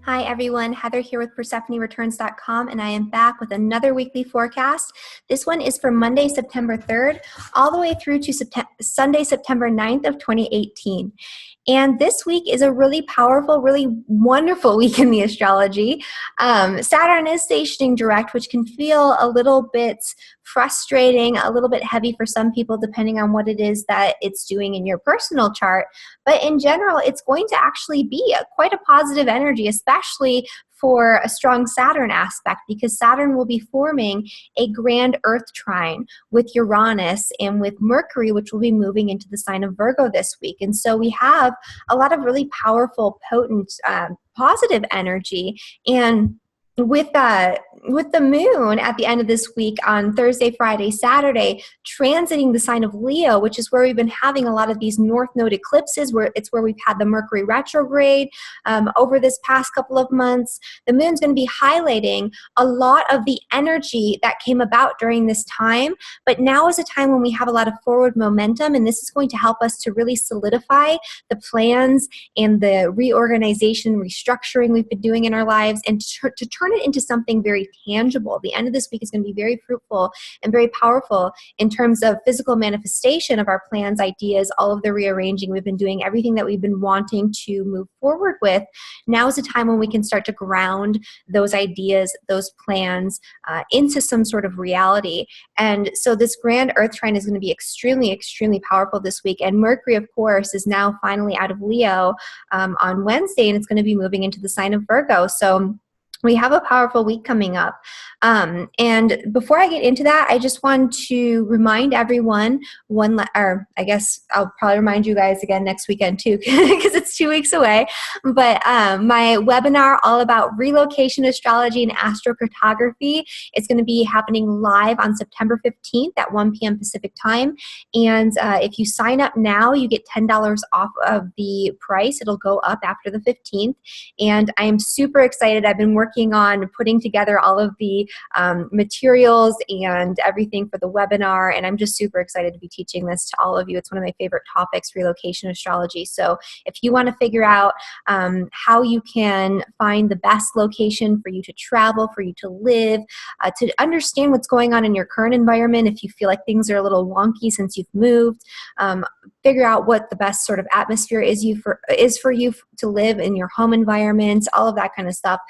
Hi everyone, Heather here with PersephoneReturns.com, and I am back with another weekly forecast. This one is for Monday, September 3rd, all the way through to Sunday, September 9th of 2018. And this week is a really powerful, really wonderful week in the astrology. Saturn is stationing direct, which can feel a little bit frustrating, a little bit heavy for some people, depending on what it is that it's doing in your personal chart. But in general, it's going to actually be quite a positive energy, especially for a strong Saturn aspect, because Saturn will be forming a grand Earth trine with Uranus and with Mercury, which will be moving into the sign of Virgo this week. And so we have a lot of really powerful, potent, positive energy. And with the moon at the end of this week on Thursday, Friday, Saturday, transiting the sign of Leo, which is where we've been having a lot of these North Node eclipses, where we've had the Mercury retrograde over this past couple of months. The moon's going to be highlighting a lot of the energy that came about during this time, but now is a time when we have a lot of forward momentum, and this is going to help us to really solidify the plans and the reorganization, restructuring we've been doing in our lives, and to turn it into something very tangible. The end of this week is going to be very fruitful and very powerful in terms of physical manifestation of our plans, ideas, all of the rearranging we've been doing, everything that we've been wanting to move forward with. Now is a time when we can start to ground those ideas, those plans into some sort of reality. And so this grand Earth trine is going to be extremely, extremely powerful this week. And Mercury, of course, is now finally out of Leo on Wednesday, and it's going to be moving into the sign of Virgo. So we have a powerful week coming up. And before I get into that, I just want to remind everyone I guess I'll probably remind you guys again next weekend too, because it's 2 weeks away. But my webinar all about relocation astrology and astrocartography is going to be happening live on September 15th at 1 p.m. Pacific time. And if you sign up now, you get $10 off of the price. It'll go up after the 15th. And I am super excited. I've been working on putting together all of the materials and everything for the webinar, and I'm just super excited to be teaching this to all of you. It's one of my favorite topics, relocation astrology. So if you want to figure out how you can find the best location for you to travel, for you to live, to understand what's going on in your current environment, if you feel like things are a little wonky since you've moved, figure out what the best sort of atmosphere is for you to live in your home environment, all of that kind of stuff.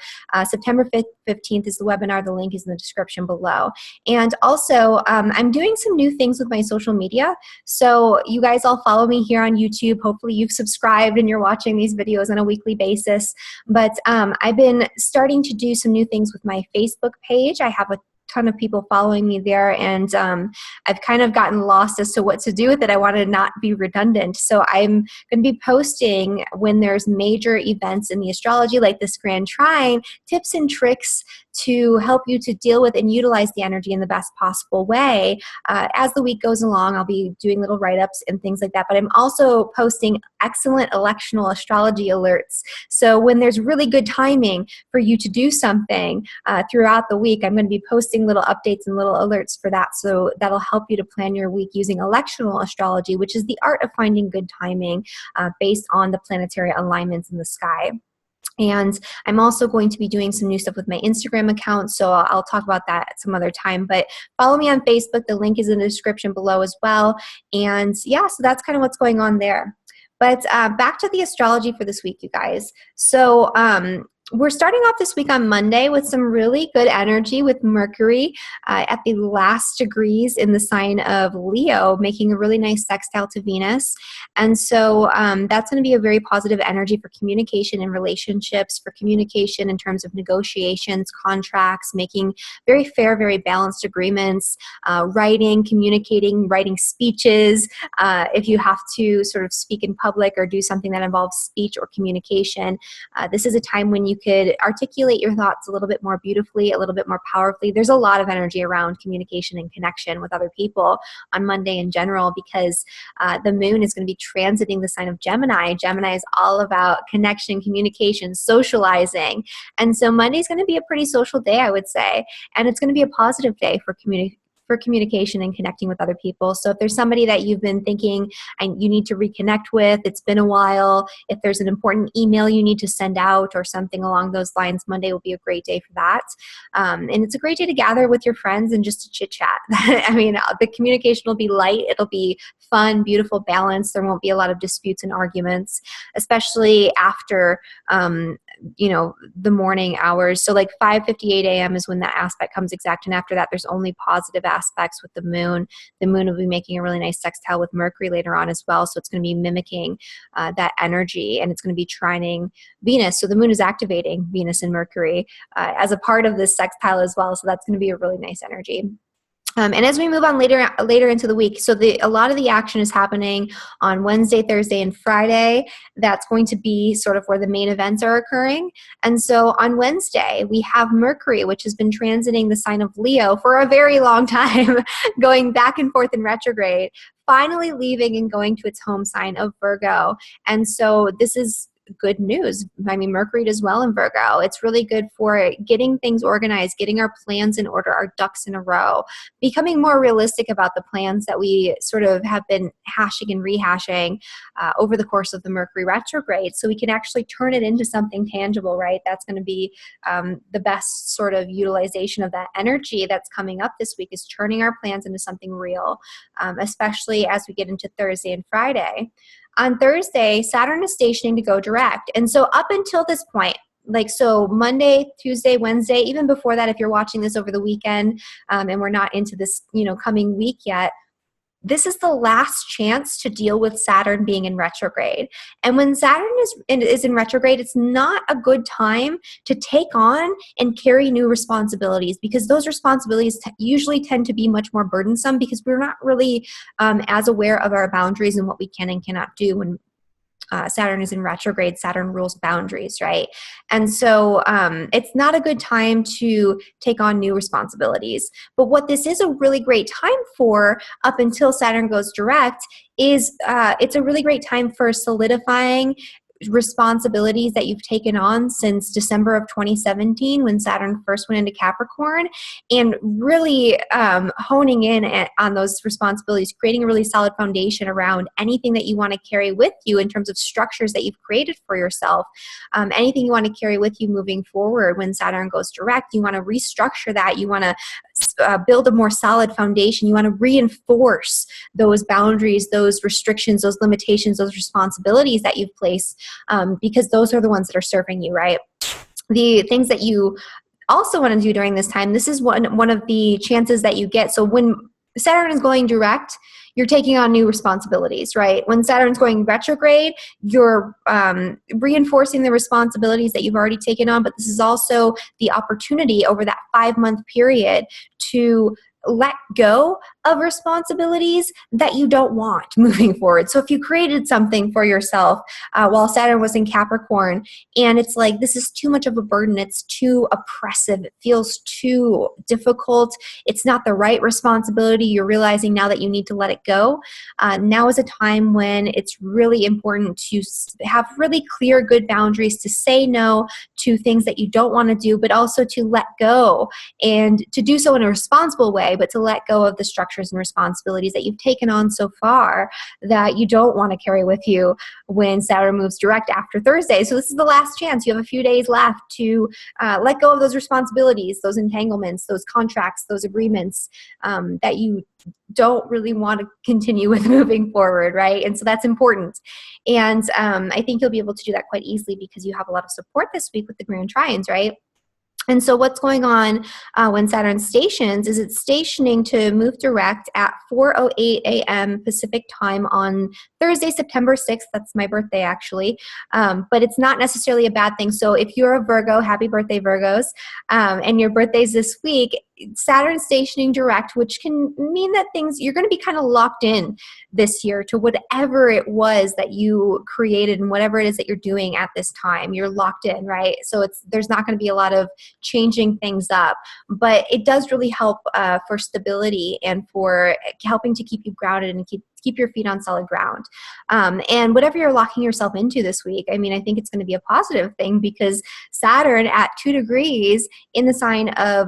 September 15th is the webinar. The link is in the description below. And also, I'm doing some new things with my social media. So you guys all follow me here on YouTube. Hopefully you've subscribed and you're watching these videos on a weekly basis. But I've been starting to do some new things with my Facebook page. I have a ton of people following me there, and I've kind of gotten lost as to what to do with it. I want to not be redundant, so I'm going to be posting when there's major events in the astrology like this grand trine, tips and tricks to help you to deal with and utilize the energy in the best possible way. As the week goes along, I'll be doing little write-ups and things like that, but I'm also posting excellent electional astrology alerts. So when there's really good timing for you to do something throughout the week, I'm going to be posting little updates and little alerts for that. So that'll help you to plan your week using electional astrology, which is the art of finding good timing based on the planetary alignments in the sky. And I'm also going to be doing some new stuff with my Instagram account, so I'll talk about that at some other time. But follow me on Facebook. The link is in the description below as well. And yeah, so that's kind of what's going on there. But back to the astrology for this week, you guys. So we're starting off this week on Monday with some really good energy with Mercury at the last degrees in the sign of Leo, making a really nice sextile to Venus. And so that's going to be a very positive energy for communication and relationships, for communication in terms of negotiations, contracts, making very fair, very balanced agreements, writing, communicating, writing speeches. If you have to sort of speak in public or do something that involves speech or communication, this is a time when you could articulate your thoughts a little bit more beautifully, a little bit more powerfully. There's a lot of energy around communication and connection with other people on Monday in general, because the moon is going to be transiting the sign of Gemini. Gemini is all about connection, communication, socializing. And so Monday is going to be a pretty social day, I would say. And it's going to be a positive day for for communication and connecting with other people. So if there's somebody that you've been thinking and you need to reconnect with, it's been a while, if there's an important email you need to send out or something along those lines, Monday will be a great day for that. And it's a great day to gather with your friends and just to chit chat. I mean, the communication will be light. It'll be fun, beautiful, balanced. There won't be a lot of disputes and arguments, especially after, the morning hours. So like 5:58 a.m. is when that aspect comes exact. And after that, there's only positive aspects with the moon. The moon will be making a really nice sextile with Mercury later on as well. So it's going to be mimicking that energy, and it's going to be trining Venus. So the moon is activating Venus and Mercury as a part of this sextile as well. So that's going to be a really nice energy. And as we move on later into the week, so a lot of the action is happening on Wednesday, Thursday, and Friday. That's going to be sort of where the main events are occurring. And so on Wednesday, we have Mercury, which has been transiting the sign of Leo for a very long time, going back and forth in retrograde, finally leaving and going to its home sign of Virgo. And so this is good news. I mean, Mercury does well in Virgo. It's really good for getting things organized, getting our plans in order, our ducks in a row, becoming more realistic about the plans that we sort of have been hashing and rehashing over the course of the Mercury retrograde. So we can actually turn it into something tangible, right? That's going to be the best sort of utilization of that energy that's coming up this week, is turning our plans into something real, especially as we get into Thursday and Friday. On Thursday, Saturn is stationing to go direct. And so up until this point, so Monday, Tuesday, Wednesday, even before that, if you're watching this over the weekend and we're not into this, coming week yet, this is the last chance to deal with Saturn being in retrograde. And when Saturn is in retrograde, it's not a good time to take on and carry new responsibilities, because those responsibilities usually tend to be much more burdensome, because we're not really as aware of our boundaries and what we can and cannot do when Saturn is in retrograde. Saturn rules boundaries, right? And so it's not a good time to take on new responsibilities. But what this is a really great time for, up until Saturn goes direct, is it's a really great time for solidifying responsibilities that you've taken on since December of 2017, when Saturn first went into Capricorn, and really honing in on those responsibilities, creating a really solid foundation around anything that you want to carry with you in terms of structures that you've created for yourself, anything you want to carry with you moving forward. When Saturn goes direct, you want to restructure that. You want to build a more solid foundation. You want to reinforce those boundaries, those restrictions, those limitations, those responsibilities that you've placed, because those are the ones that are serving you, right? The things that you also want to do during this time, this is one of the chances that you get. So when Saturn is going direct, you're taking on new responsibilities, right? When Saturn's going retrograde, you're reinforcing the responsibilities that you've already taken on, but this is also the opportunity over that 5-month period to let go of responsibilities that you don't want moving forward. So if you created something for yourself while Saturn was in Capricorn, and it's like, this is too much of a burden, it's too oppressive, it feels too difficult, it's not the right responsibility, you're realizing now that you need to let it go. Now is a time when it's really important to have really clear, good boundaries, to say no to things that you don't want to do, but also to let go, and to do so in a responsible way, but to let go of the structures and responsibilities that you've taken on so far that you don't want to carry with you when Saturn moves direct after Thursday. So this is the last chance. You have a few days left to let go of those responsibilities, those entanglements, those contracts, those agreements that you don't really want to continue with moving forward, right? And so that's important. And I think you'll be able to do that quite easily because you have a lot of support this week with the Grand Trines, right? And so what's going on when Saturn stations is it's stationing to move direct at 4:08 a.m. Pacific time on Thursday, September 6th. That's my birthday, actually. But it's not necessarily a bad thing. So if you're a Virgo, happy birthday, Virgos, and your birthday's this week, Saturn stationing direct, which can mean that you're going to be kind of locked in this year to whatever it was that you created and whatever it is that you're doing at this time. You're locked in, right? So there's not going to be a lot of changing things up, but it does really help for stability and for helping to keep you grounded and keep your feet on solid ground. And whatever you're locking yourself into this week, I mean, I think it's going to be a positive thing, because Saturn at 2 degrees in the sign of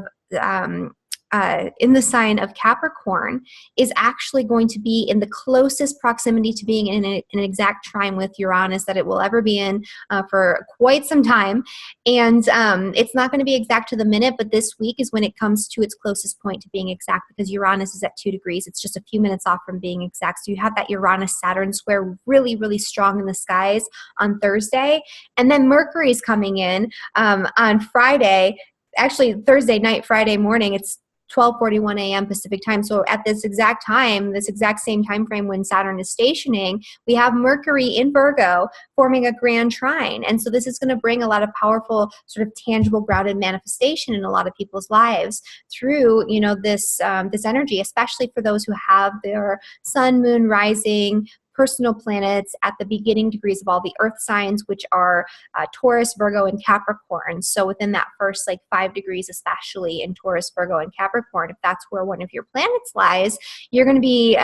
in the sign of Capricorn is actually going to be in the closest proximity to being in an exact trine with Uranus that it will ever be in for quite some time. And it's not going to be exact to the minute, but this week is when it comes to its closest point to being exact, because Uranus is at 2 degrees. It's just a few minutes off from being exact. So you have that Uranus-Saturn square really, really strong in the skies on Thursday. And then Mercury is coming in on Friday, actually Thursday night, Friday morning. It's 12:41 a.m. Pacific time. So at this exact time, this exact same time frame when Saturn is stationing, we have Mercury in Virgo forming a grand trine. And so this is going to bring a lot of powerful, sort of tangible, grounded manifestation in a lot of people's lives through, you know, this energy, especially for those who have their sun, moon, rising, personal planets at the beginning degrees of all the earth signs, which are Taurus, Virgo, and Capricorn. So within that first like 5 degrees, especially in Taurus, Virgo, and Capricorn, if that's where one of your planets lies, you're going to be,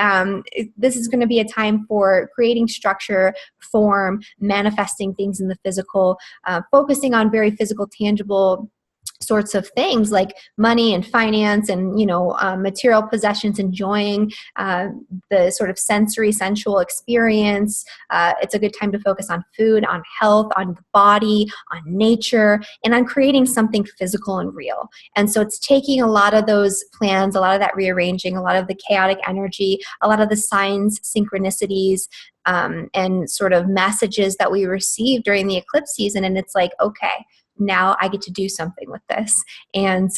this is going to be a time for creating structure, form, manifesting things in the physical, focusing on very physical, tangible sorts of things like money and finance and, you know, material possessions, enjoying the sort of sensory, sensual experience. It's a good time to focus on food, on health, on the body, on nature, and on creating something physical and real. And so it's taking a lot of those plans, a lot of that rearranging, a lot of the chaotic energy, a lot of the signs, synchronicities, and sort of messages that we receive during the eclipse season. And it's like, okay, now I get to do something with this. And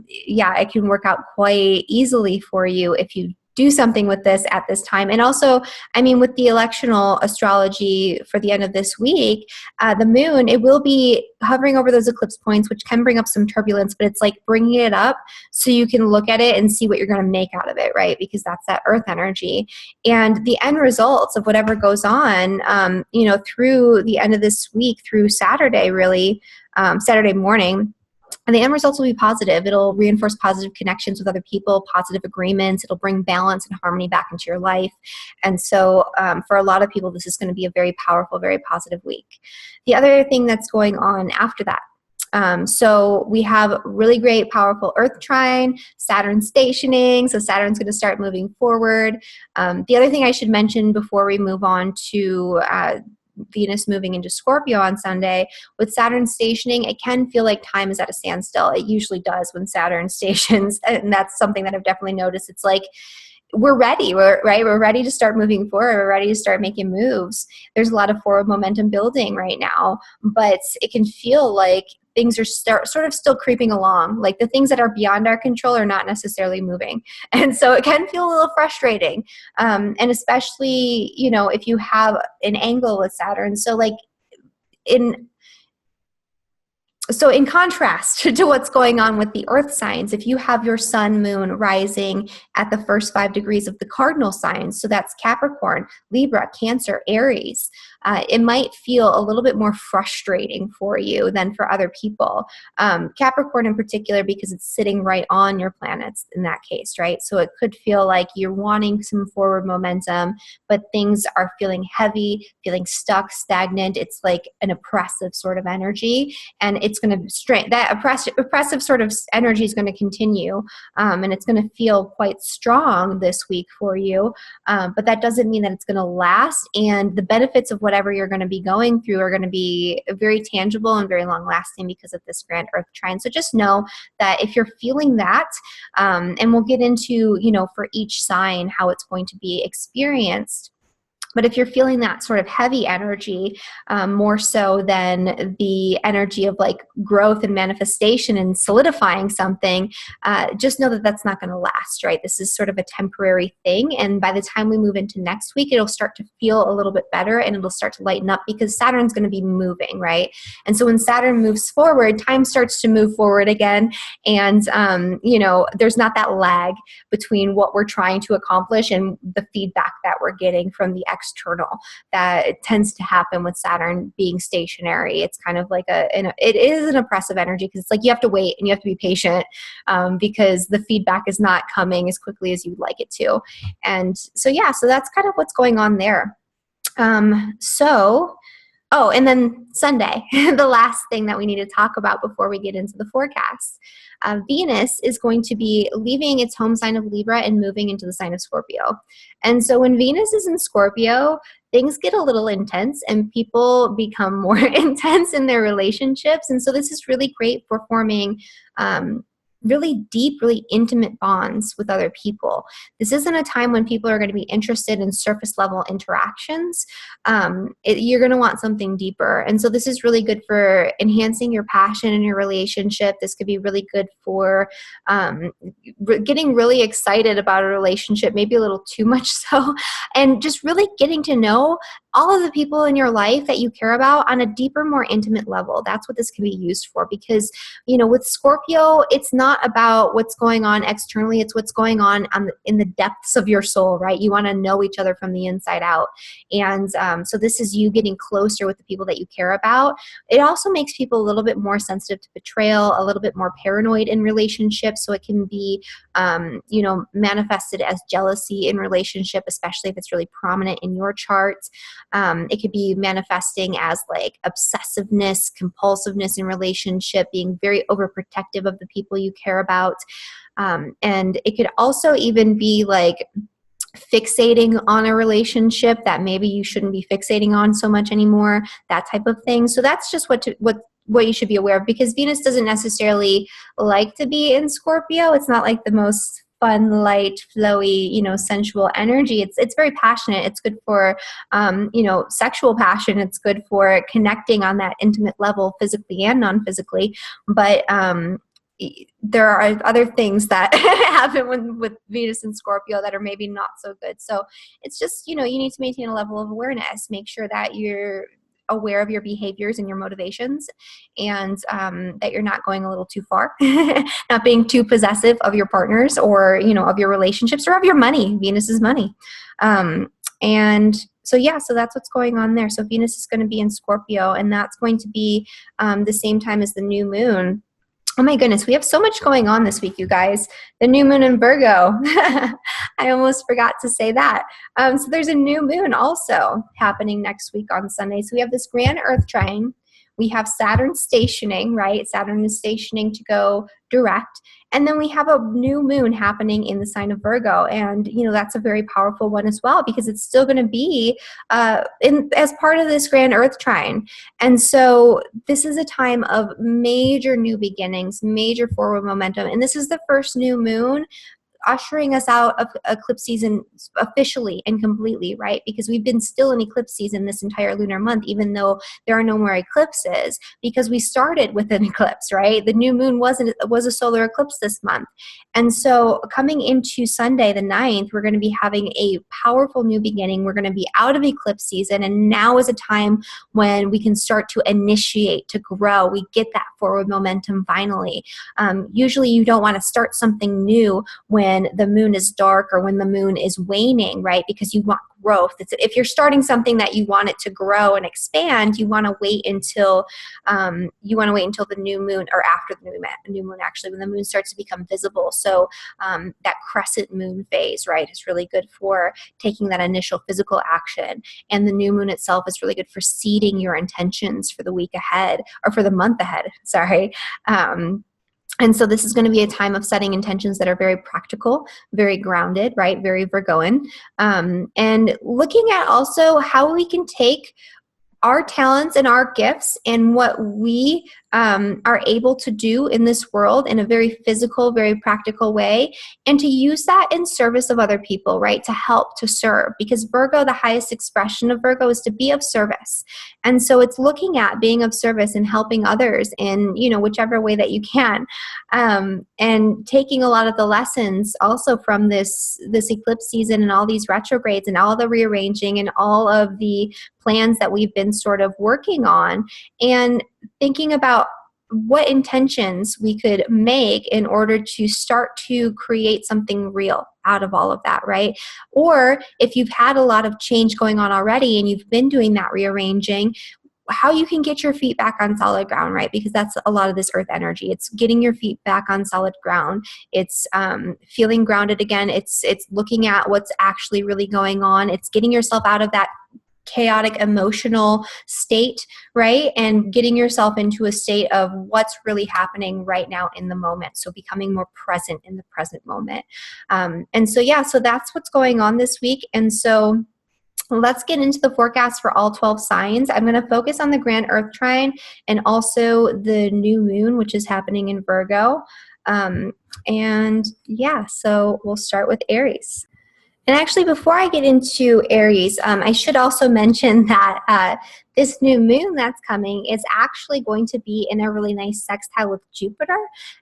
yeah, it can work out quite easily for you if you do something with this at this time. And also, I mean, with the electional astrology for the end of this week, the moon, it will be hovering over those eclipse points, which can bring up some turbulence, but it's like bringing it up so you can look at it and see what you're going to make out of it, right? Because that's that earth energy. And the end results of whatever goes on, you know, through the end of this week, through Saturday, really, Saturday morning, and the end results will be positive. It'll reinforce positive connections with other people, positive agreements. It'll bring balance and harmony back into your life. And so for a lot of people, this is going to be a very powerful, very positive week. The other thing that's going on after that, so we have really great, powerful Earth trine, Saturn stationing. So Saturn's going to start moving forward. The other thing I should mention before we move on to Venus moving into Scorpio on Sunday, with Saturn stationing, it can feel like time is at a standstill. It usually does when Saturn stations, and that's something that I've definitely noticed. It's like we're ready, right? We're ready to start moving forward. We're ready to start making moves. There's a lot of forward momentum building right now, but it can feel like things are sort of still creeping along. Like the things that are beyond our control are not necessarily moving. And so it can feel a little frustrating. And especially, you know, if you have an angle with Saturn. So like in contrast to what's going on with the earth signs, if you have your sun, moon rising at the first 5 degrees of the cardinal signs, so that's Capricorn, Libra, Cancer, Aries, it might feel a little bit more frustrating for you than for other people. Capricorn in particular, because it's sitting right on your planets in that case, right? So it could feel like you're wanting some forward momentum, but things are feeling heavy, feeling stuck, stagnant. It's like an oppressive sort of energy, and it's going to strain that oppressive sort of energy is going to continue, and it's going to feel quite strong this week for you, but that doesn't mean that it's going to last, and the benefits of whatever you're going to be going through are going to be very tangible and very long lasting because of this grand earth trine. So just know that if you're feeling that, and we'll get into, you know, for each sign how it's going to be experienced, but if you're feeling that sort of heavy energy, more so than the energy of like growth and manifestation and solidifying something, just know that that's not going to last, right? This is sort of a temporary thing. And by the time we move into next week, it'll start to feel a little bit better and it'll start to lighten up because Saturn's going to be moving, right? And so when Saturn moves forward, time starts to move forward again. And, you know, there's not that lag between what we're trying to accomplish and the feedback that we're getting from the external. That it tends to happen with Saturn being stationary. It's kind of like it is an oppressive energy because it's like you have to wait and you have to be patient because the feedback is not coming as quickly as you'd like it to. And so, yeah, so that's kind of what's going on there. So Oh, and then Sunday, the last thing that we need to talk about before we get into the forecast. Venus is going to be leaving its home sign of Libra and moving into the sign of Scorpio. And so when Venus is in Scorpio, things get a little intense and people become more intense in their relationships. And so this is really great for forming really deep, really intimate bonds with other people. This isn't a time when people are going to be interested in surface level interactions. You're going to want something deeper. And so this is really good for enhancing your passion in your relationship. This could be really good for getting really excited about a relationship, maybe a little too much so, and just really getting to know all of the people in your life that you care about on a deeper, more intimate level. That's what this can be used for, because, you know, with Scorpio, it's not about what's going on externally. It's what's going on in the depths of your soul, right? You want to know each other from the inside out. And so this is you getting closer with the people that you care about. It also makes people a little bit more sensitive to betrayal, a little bit more paranoid in relationships. So it can be, you know, manifested as jealousy in relationship, especially if it's really prominent in your chart. It could be manifesting as like obsessiveness, compulsiveness in relationship, being very overprotective of the people you care about. And it could also even be like fixating on a relationship that maybe you shouldn't be fixating on so much anymore, that type of thing. So that's just what you should be aware of, because Venus doesn't necessarily like to be in Scorpio. It's not like the most fun, light, flowy, you know, sensual energy. It's very passionate. It's good for, you know, sexual passion. It's good for connecting on that intimate level, physically and non-physically. But there are other things that happen with Venus and Scorpio that are maybe not so good. So it's just, you know, you need to maintain a level of awareness. Make sure that you're aware of your behaviors and your motivations, and that you're not going a little too far, not being too possessive of your partners, or, you know, of your relationships, or of your money. Venus is money. And so, yeah, so that's what's going on there. So Venus is going to be in Scorpio, and that's going to be the same time as the new moon. Oh my goodness, we have so much going on this week, you guys. The new moon in Virgo. I almost forgot to say that. So there's a new moon also happening next week on Sunday. So we have this grand Earth trine. We have Saturn stationing, right? Saturn is stationing to go direct. And then we have a new moon happening in the sign of Virgo. And, you know, that's a very powerful one as well, because it's still going to be as part of this grand Earth trine. And so this is a time of major new beginnings, major forward momentum. And this is the first new moon ushering us out of eclipse season officially and completely, right? Because we've been still in eclipse season this entire lunar month, even though there are no more eclipses, because we started with an eclipse, right? The new moon was a solar eclipse this month. And so coming into Sunday, the 9th, we're going to be having a powerful new beginning. We're going to be out of eclipse season, and now is a time when we can start to initiate, to grow. We get that forward momentum finally. Usually you don't want to start something new when the moon is dark or when the moon is waning, right? Because you want growth. If you're starting something that you want it to grow and expand, you want to wait until the new moon, or after the new moon actually, when the moon starts to become visible. So that crescent moon phase, right, is really good for taking that initial physical action. And the new moon itself is really good for seeding your intentions for the week ahead, or for the month ahead, sorry. And so this is going to be a time of setting intentions that are very practical, very grounded, right? Very Virgoan. And looking at also how we can take our talents and our gifts and what we are able to do in this world in a very physical, very practical way, and to use that in service of other people, right? To help, to serve, because Virgo, the highest expression of Virgo is to be of service. And so it's looking at being of service and helping others in, you know, whichever way that you can, and taking a lot of the lessons also from this eclipse season and all these retrogrades and all the rearranging and all of the plans that we've been sort of working on, and thinking about what intentions we could make in order to start to create something real out of all of that, right? Or if you've had a lot of change going on already and you've been doing that rearranging, how you can get your feet back on solid ground, right? Because that's a lot of this earth energy. It's getting your feet back on solid ground. It's feeling grounded again. It's looking at what's actually really going on. It's getting yourself out of that chaotic emotional state, right? And getting yourself into a state of what's really happening right now in the moment. So becoming more present in the present moment. And so, yeah, so that's what's going on this week. And so let's get into the forecast for all 12 signs. I'm going to focus on the grand earth trine and also the new moon, which is happening in Virgo. And yeah, so we'll start with Aries. And actually, before I get into Aries, I should also mention that this new moon that's coming is actually going to be in a really nice sextile with Jupiter.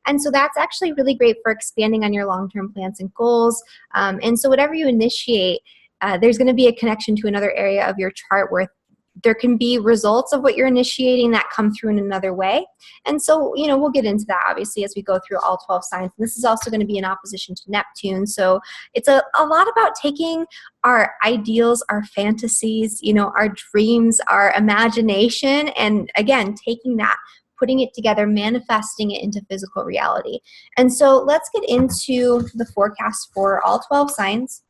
And so that's actually really great for expanding on your long-term plans and goals. And so whatever you initiate, there's going to be a connection to another area of your chart where there can be results of what you're initiating that come through in another way. And so, you know, we'll get into that obviously as we go through all 12 signs. And this is also going to be in opposition to Neptune. So it's a lot about taking our ideals, our fantasies, you know, our dreams, our imagination, and again, taking that, putting it together, manifesting it into physical reality. And so let's get into the forecast for all 12 signs.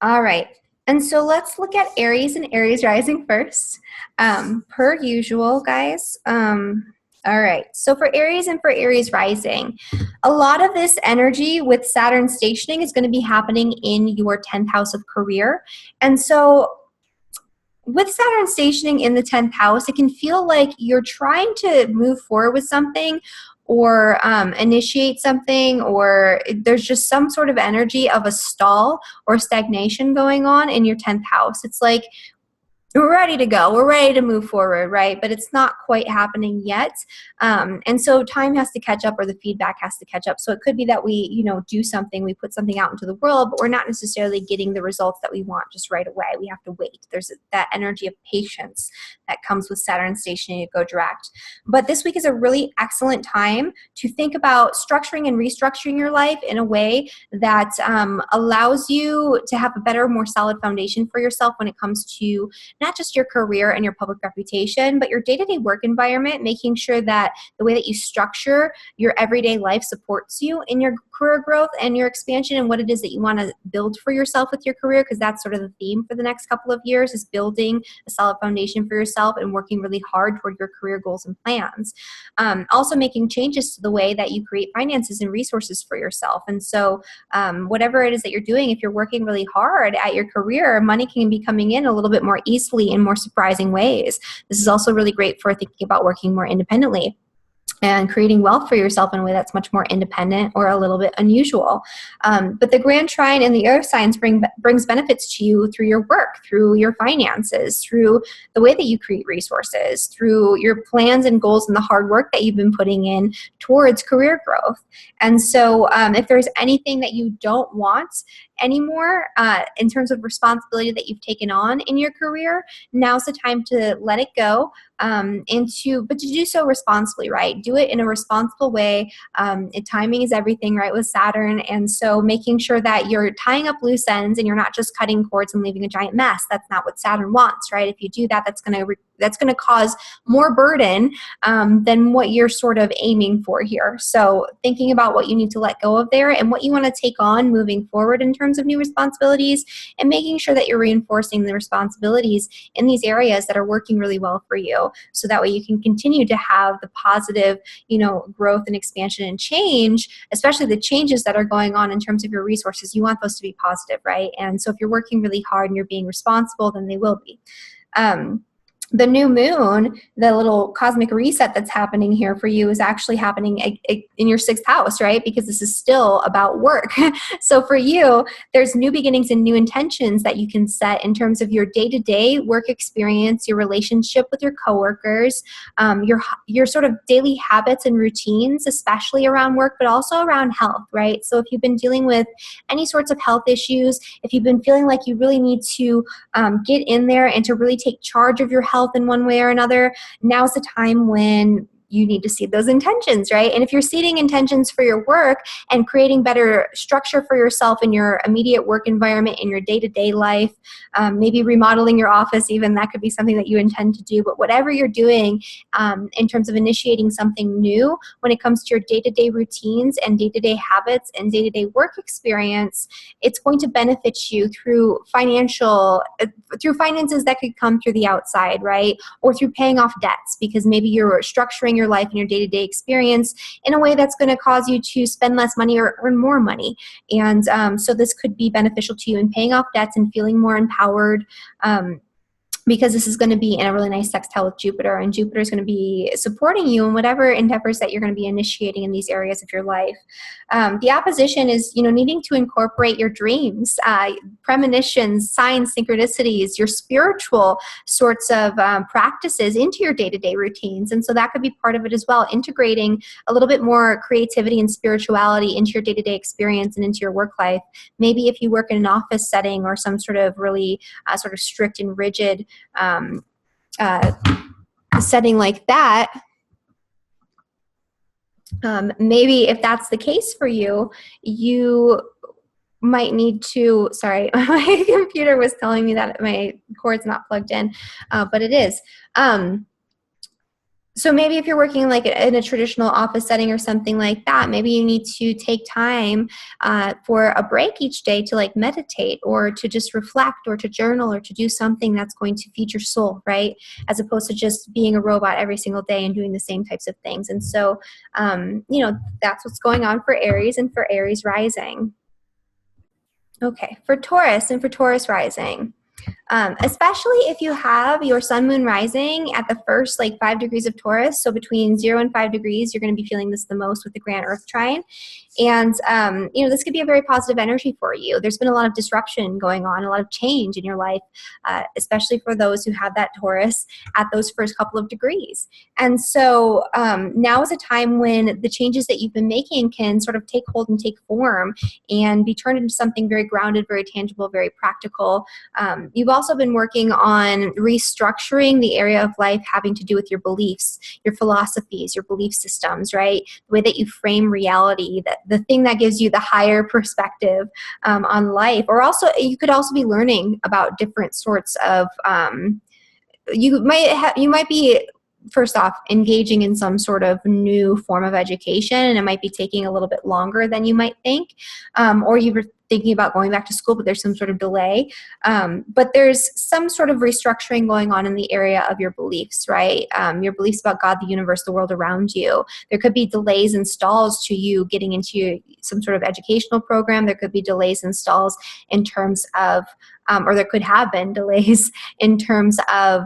All right. And so let's look at Aries and Aries rising first, per usual, guys. All right, so for Aries and for Aries rising, a lot of this energy with Saturn stationing is going to be happening in your 10th house of career. And so with Saturn stationing in the 10th house, it can feel like you're trying to move forward with something or initiate something, or there's just some sort of energy of a stall or stagnation going on in your 10th house. It's like we're ready to go. We're ready to move forward, right? But it's not quite happening yet. And so time has to catch up, or the feedback has to catch up. So it could be that we, you know, do something, we put something out into the world, but we're not necessarily getting the results that we want just right away. We have to wait. There's that energy of patience that comes with Saturn stationing to go direct. But this week is a really excellent time to think about structuring and restructuring your life in a way that allows you to have a better, more solid foundation for yourself when it comes to not just your career and your public reputation, but your day-to-day work environment, making sure that the way that you structure your everyday life supports you in your career growth and your expansion and what it is that you want to build for yourself with your career, because that's sort of the theme for the next couple of years, is building a solid foundation for yourself and working really hard toward your career goals and plans. Also making changes to the way that you create finances and resources for yourself. And so whatever it is that you're doing, if you're working really hard at your career, money can be coming in a little bit more easily in more surprising ways. This is also really great for thinking about working more independently and creating wealth for yourself in a way that's much more independent or a little bit unusual. But the grand trine and the earth signs brings benefits to you through your work, through your finances, through the way that you create resources, through your plans and goals and the hard work that you've been putting in towards career growth. And so if there's anything that you don't want anymore in terms of responsibility that you've taken on in your career, now's the time to let it go, but to do so responsibly, right? Do it in a responsible way. Timing is everything, right, with Saturn. And so making sure that you're tying up loose ends and you're not just cutting cords and leaving a giant mess. That's not what Saturn wants, right? If you do that, that's going to cause more burden than what you're sort of aiming for here. So thinking about what you need to let go of there and what you want to take on moving forward in terms of new responsibilities, and making sure that you're reinforcing the responsibilities in these areas that are working really well for you, so that way you can continue to have the positive, you know, growth and expansion and change, especially the changes that are going on in terms of your resources. You want those to be positive, right? And so if you're working really hard and you're being responsible, then they will be. The new moon, the little cosmic reset that's happening here for you, is actually happening in your 6th house, right? Because this is still about work. So for you, there's new beginnings and new intentions that you can set in terms of your day-to-day work experience, your relationship with your coworkers, your sort of daily habits and routines, especially around work, but also around health, right? So if you've been dealing with any sorts of health issues, if you've been feeling like you really need to get in there and to really take charge of your health in one way or another, now's the time when you need to seed those intentions, right? And if you're seeding intentions for your work and creating better structure for yourself in your immediate work environment, in your day-to-day life, maybe remodeling your office, even that could be something that you intend to do. But whatever you're doing in terms of initiating something new when it comes to your day-to-day routines and day-to-day habits and day-to-day work experience, it's going to benefit you through finances that could come through the outside, right? Or through paying off debts, because maybe you're structuring your life and your day-to-day experience in a way that's going to cause you to spend less money or earn more money. And so this could be beneficial to you in paying off debts and feeling more empowered, because this is going to be in a really nice sextile with Jupiter, and Jupiter is going to be supporting you in whatever endeavors that you're going to be initiating in these areas of your life. The opposition is, needing to incorporate your dreams, premonitions, signs, synchronicities, your spiritual sorts of practices into your day-to-day routines. And so that could be part of it as well, integrating a little bit more creativity and spirituality into your day-to-day experience and into your work life. Maybe if you work in an office setting or some sort of really sort of strict and rigid setting like that, maybe if that's the case for you, you might need to, sorry, my computer was telling me that my cord's not plugged in, but it is. So maybe if you're working like in a traditional office setting or something like that, maybe you need to take time for a break each day to like meditate or to just reflect or to journal or to do something that's going to feed your soul, right? As opposed to just being a robot every single day and doing the same types of things. And so, that's what's going on for Aries and for Aries rising. Okay, for Taurus and for Taurus rising. Especially if you have your sun, moon, rising at the first 5 degrees of Taurus. So between 0 and 5 degrees, you're going to be feeling this the most with the grand earth trine. And, this could be a very positive energy for you. There's been a lot of disruption going on, a lot of change in your life, especially for those who have that Taurus at those first couple of degrees. And so now is a time when the changes that you've been making can sort of take hold and take form and be turned into something very grounded, very tangible, very practical. You've also been working on restructuring the area of life having to do with your beliefs, your philosophies, your belief systems, right? The way that you frame reality, that the thing that gives you the higher perspective on life. Or also, you could also be learning about different sorts of, you might be, first off, engaging in some sort of new form of education, and it might be taking a little bit longer than you might think, or you were thinking about going back to school, but there's some sort of delay. But there's some sort of restructuring going on in the area of your beliefs, right? Your beliefs about God, the universe, the world around you. There could be delays and stalls to you getting into some sort of educational program. There could be delays and stalls in terms of, or there could have been delays in terms of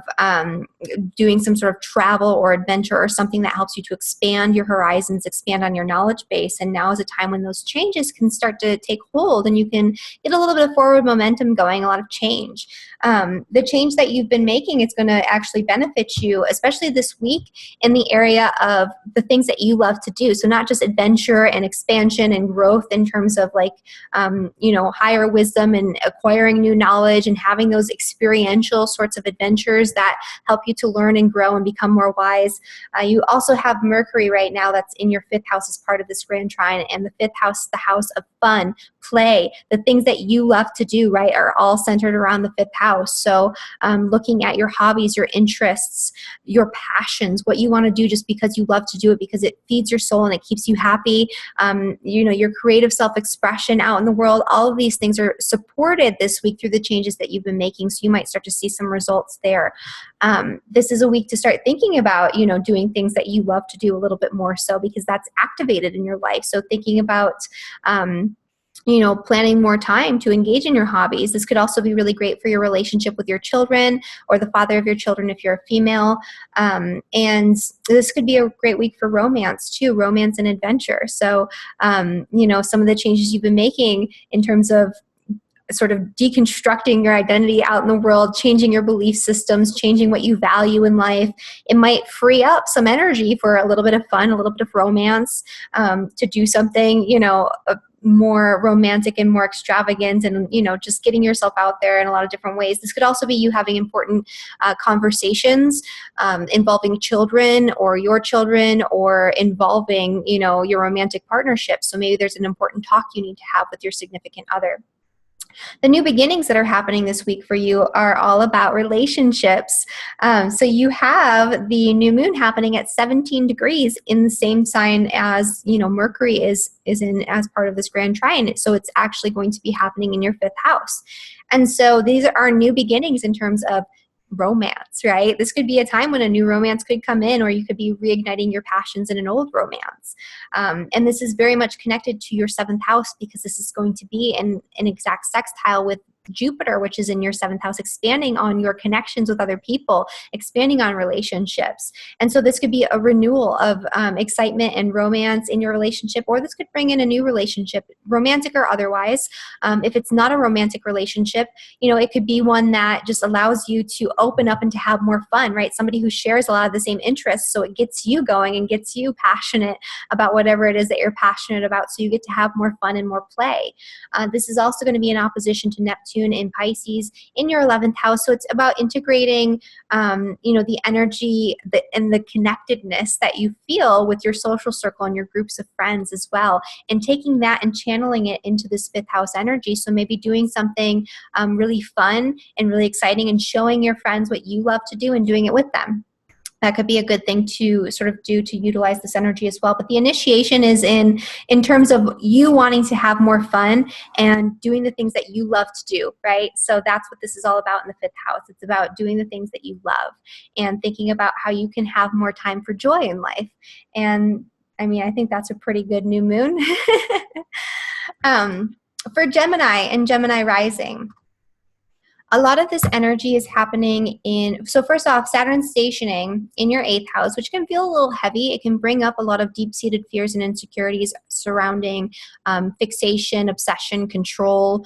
doing some sort of travel or adventure or something that helps you to expand your horizons, expand on your knowledge base. And now is a time when those changes can start to take hold and you can get a little bit of forward momentum going, a lot of change. The change that you've been making, it's going to actually benefit you, especially this week, in the area of the things that you love to do. So not just adventure and expansion and growth in terms of higher wisdom and acquiring new knowledge and having those experiential sorts of adventures that help you to learn and grow and become more wise. You also have Mercury right now that's in your 5th house as part of this grand trine, and the 5th house is the house of fun, play, the things that you love to do, right, are all centered around the 5th house. So looking at your hobbies, your interests, your passions, what you want to do just because you love to do it, because it feeds your soul and it keeps you happy, your creative self-expression out in the world, all of these things are supported this week through the changes that you've been making. So you might start to see some results there. This is a week to start thinking about, doing things that you love to do a little bit more so, because that's activated in your life. So thinking about, planning more time to engage in your hobbies. This could also be really great for your relationship with your children or the father of your children if you're a female. And this could be a great week for romance too, romance and adventure. So, some of the changes you've been making in terms of sort of deconstructing your identity out in the world, changing your belief systems, changing what you value in life. It might free up some energy for a little bit of fun, a little bit of romance, to do something, more romantic and more extravagant, and, you know, just getting yourself out there in a lot of different ways. This could also be you having important conversations involving children or your children, or involving, you know, your romantic partnership. So maybe there's an important talk you need to have with your significant other. The new beginnings that are happening this week for you are all about relationships. So you have the new moon happening at 17 degrees in the same sign as, you know, Mercury is in as part of this grand trine. So it's actually going to be happening in your 5th house. And so these are new beginnings in terms of romance, right? This could be a time when a new romance could come in, or you could be reigniting your passions in an old romance. And this is very much connected to your 7th house, because this is going to be an exact sextile with Jupiter, which is in your 7th house, expanding on your connections with other people, expanding on relationships. And so this could be a renewal of excitement and romance in your relationship, or this could bring in a new relationship, romantic or otherwise. If it's not a romantic relationship, you know, it could be one that just allows you to open up and to have more fun, right? Somebody who shares a lot of the same interests, so it gets you going and gets you passionate about whatever it is that you're passionate about, so you get to have more fun and more play. This is also going to be in opposition to Neptune in Pisces in your 11th house. So it's about integrating, you know, the energy and the connectedness that you feel with your social circle and your groups of friends as well, and taking that and channeling it into this 5th house energy. So maybe doing something really fun and really exciting, and showing your friends what you love to do and doing it with them. That could be a good thing to sort of do to utilize this energy as well. But the initiation is in terms of you wanting to have more fun and doing the things that you love to do, right? So that's what this is all about in the 5th house. It's about doing the things that you love and thinking about how you can have more time for joy in life. And I mean, I think that's a pretty good new moon. For Gemini and Gemini rising, a lot of this energy is happening in, so first off, Saturn stationing in your 8th house, which can feel a little heavy. It can bring up a lot of deep-seated fears and insecurities surrounding fixation, obsession, control,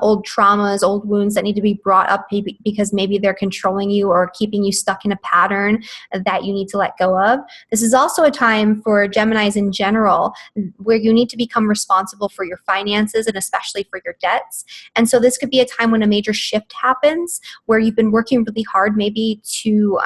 old traumas, old wounds that need to be brought up because maybe they're controlling you or keeping you stuck in a pattern that you need to let go of. This is also a time for Geminis in general where you need to become responsible for your finances and especially for your debts. And so this could be a time when a major shift happens, where you've been working really hard maybe to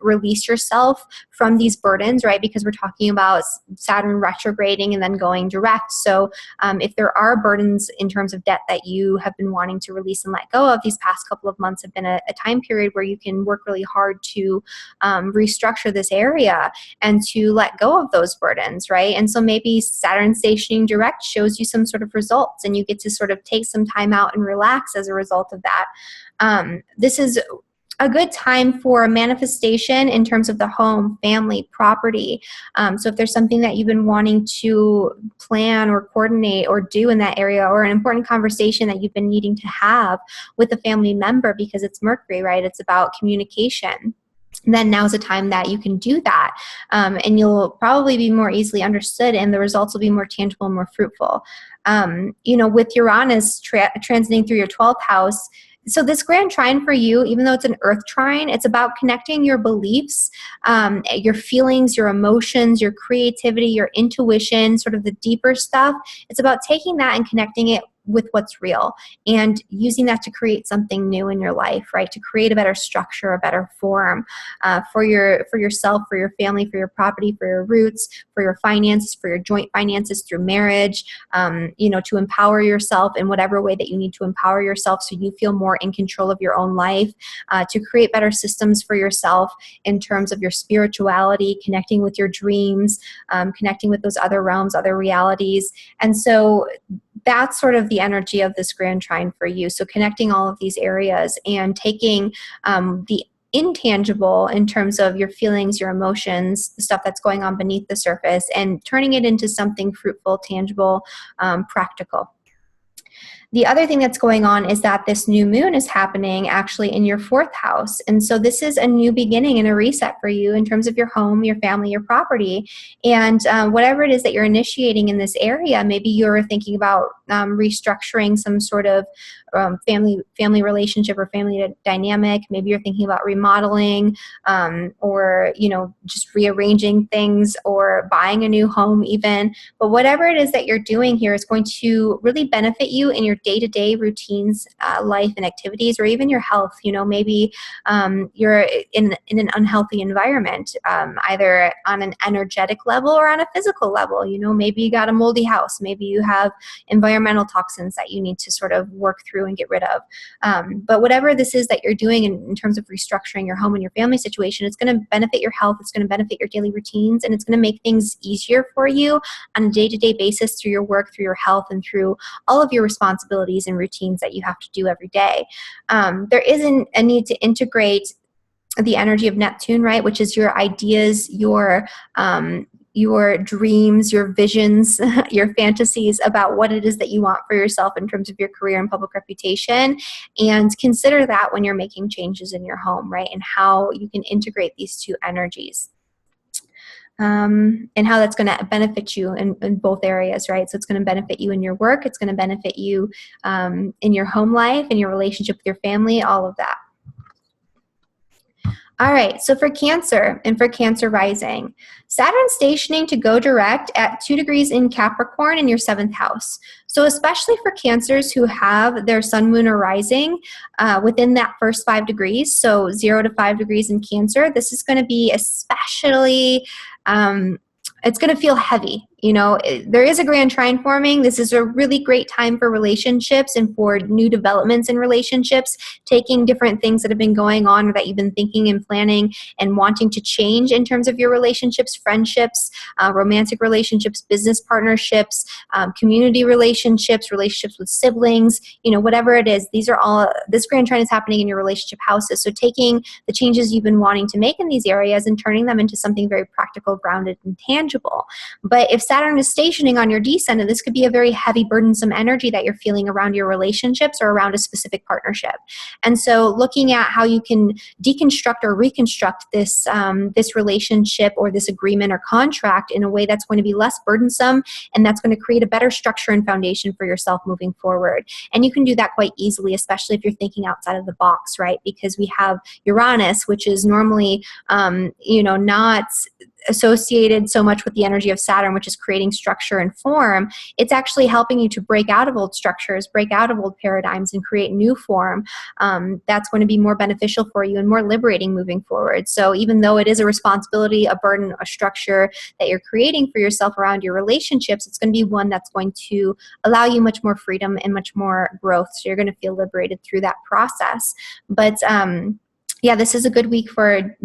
release yourself from these burdens, right? Because we're talking about Saturn retrograding and then going direct. So if there are burdens in terms of debt that you have been wanting to release and let go of, these past couple of months have been a time period where you can work really hard to restructure this area and to let go of those burdens, right? And so maybe Saturn stationing direct shows you some sort of results, and you get to sort of take some time out and relax as a result of that. This is a good time for manifestation in terms of the home, family, property. So if there's something that you've been wanting to plan or coordinate or do in that area, or an important conversation that you've been needing to have with a family member, because it's Mercury, right? It's about communication. Then now's the time that you can do that. And you'll probably be more easily understood, and the results will be more tangible and more fruitful. You know, with Uranus transiting through your 12th house, so this grand trine for you, even though it's an earth trine, it's about connecting your beliefs, your feelings, your emotions, your creativity, your intuition, sort of the deeper stuff. It's about taking that and connecting it with what's real and using that to create something new in your life, right? To create a better structure, a better form for yourself, for your family, for your property, for your roots, for your finances, for your joint finances through marriage, you know, to empower yourself in whatever way that you need to empower yourself so you feel more in control of your own life, to create better systems for yourself in terms of your spirituality, connecting with your dreams, connecting with those other realms, other realities. And so that's sort of the energy of this grand trine for you. So connecting all of these areas and taking the intangible in terms of your feelings, your emotions, the stuff that's going on beneath the surface, and turning it into something fruitful, tangible, practical. The other thing that's going on is that this new moon is happening actually in your 4th house. And so this is a new beginning and a reset for you in terms of your home, your family, your property. And whatever it is that you're initiating in this area, maybe you're thinking about restructuring some sort of family relationship or family dynamic. Maybe you're thinking about remodeling, or, you know, just rearranging things or buying a new home even. But whatever it is that you're doing here is going to really benefit you in your day-to-day routines, life and activities, or even your health. You know, maybe you're in an unhealthy environment, either on an energetic level or on a physical level. You know, maybe you got a moldy house. Maybe you have environmental toxins that you need to sort of work through and get rid of. But whatever this is that you're doing in terms of restructuring your home and your family situation, it's going to benefit your health, it's going to benefit your daily routines, and it's going to make things easier for you on a day-to-day basis through your work, through your health, and through all of your responsibilities and routines that you have to do every day. There isn't a need to integrate the energy of Neptune, right, which is your ideas, your dreams, your visions, your fantasies about what it is that you want for yourself in terms of your career and public reputation. And consider that when you're making changes in your home, right? And how you can integrate these two energies. And how that's going to benefit you in both areas, right? So it's going to benefit you in your work. It's going to benefit you in your home life, in your relationship with your family, all of that. All right, so for Cancer and for Cancer rising, Saturn stationing to go direct at 2 degrees in Capricorn in your 7th house. So especially for Cancers who have their sun, moon, or rising within that first 5 degrees, so 0 to 5 degrees in Cancer, this is going to be especially, it's going to feel heavy. You know, there is a grand trine forming. This is a really great time for relationships and for new developments in relationships, taking different things that have been going on or that you've been thinking and planning and wanting to change in terms of your relationships, friendships, romantic relationships, business partnerships, community relationships, relationships with siblings, you know, whatever it is. These are all, this grand trine is happening in your relationship houses. So taking the changes you've been wanting to make in these areas and turning them into something very practical, grounded, and tangible. But if Saturn is stationing on your descendant, this could be a very heavy, burdensome energy that you're feeling around your relationships or around a specific partnership. And so looking at how you can deconstruct or reconstruct this, this relationship or this agreement or contract in a way that's going to be less burdensome and that's going to create a better structure and foundation for yourself moving forward. And you can do that quite easily, especially if you're thinking outside of the box, right? Because we have Uranus, which is normally, you know, not associated so much with the energy of Saturn, which is creating structure and form. It's actually helping you to break out of old structures, break out of old paradigms, and create new form that's going to be more beneficial for you and more liberating moving forward. So even though it is a responsibility, a burden, a structure that you're creating for yourself around your relationships, it's going to be one that's going to allow you much more freedom and much more growth. So you're going to feel liberated through that process. But yeah, this is a good week for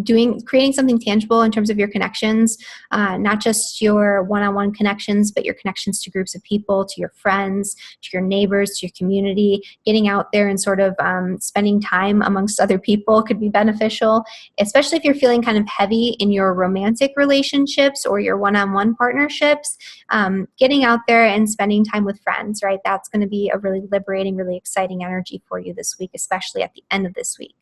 creating something tangible in terms of your connections, not just your one-on-one connections, but your connections to groups of people, to your friends, to your neighbors, to your community. Getting out there and sort of spending time amongst other people could be beneficial, especially if you're feeling kind of heavy in your romantic relationships or your one-on-one partnerships. Getting out there and spending time with friends, right? That's going to be a really liberating, really exciting energy for you this week, especially at the end of this week.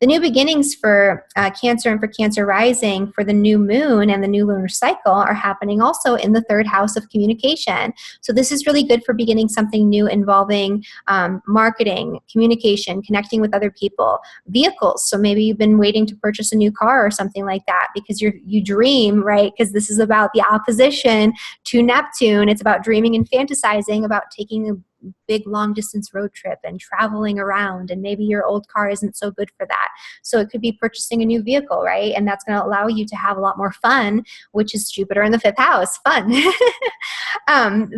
The new beginnings for Cancer and for Cancer rising for the new moon and the new lunar cycle are happening also in the 3rd house of communication. So this is really good for beginning something new involving marketing, communication, connecting with other people, vehicles. So maybe you've been waiting to purchase a new car or something like that because you dream, right? Because this is about the opposition to Neptune. It's about dreaming and fantasizing about taking a big long distance road trip and traveling around, and maybe your old car isn't so good for that. So it could be purchasing a new vehicle, right? And that's going to allow you to have a lot more fun, which is Jupiter in the 5th house. Fun.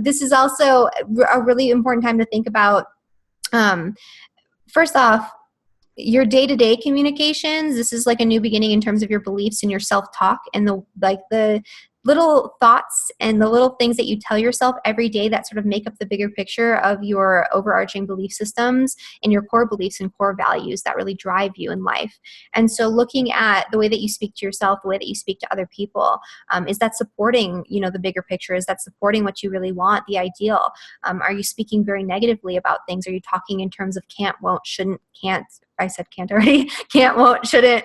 This is also a really important time to think about, first off, your day-to-day communications. This is like a new beginning in terms of your beliefs and your self-talk and the little thoughts and the little things that you tell yourself every day that sort of make up the bigger picture of your overarching belief systems and your core beliefs and core values that really drive you in life. And so looking at the way that you speak to yourself, the way that you speak to other people, is that supporting, the bigger picture? Is that supporting what you really want, the ideal? Are you speaking very negatively about things? Are you talking in terms of can't, won't, shouldn't, can't? I said can't already. Can't, won't, shouldn't,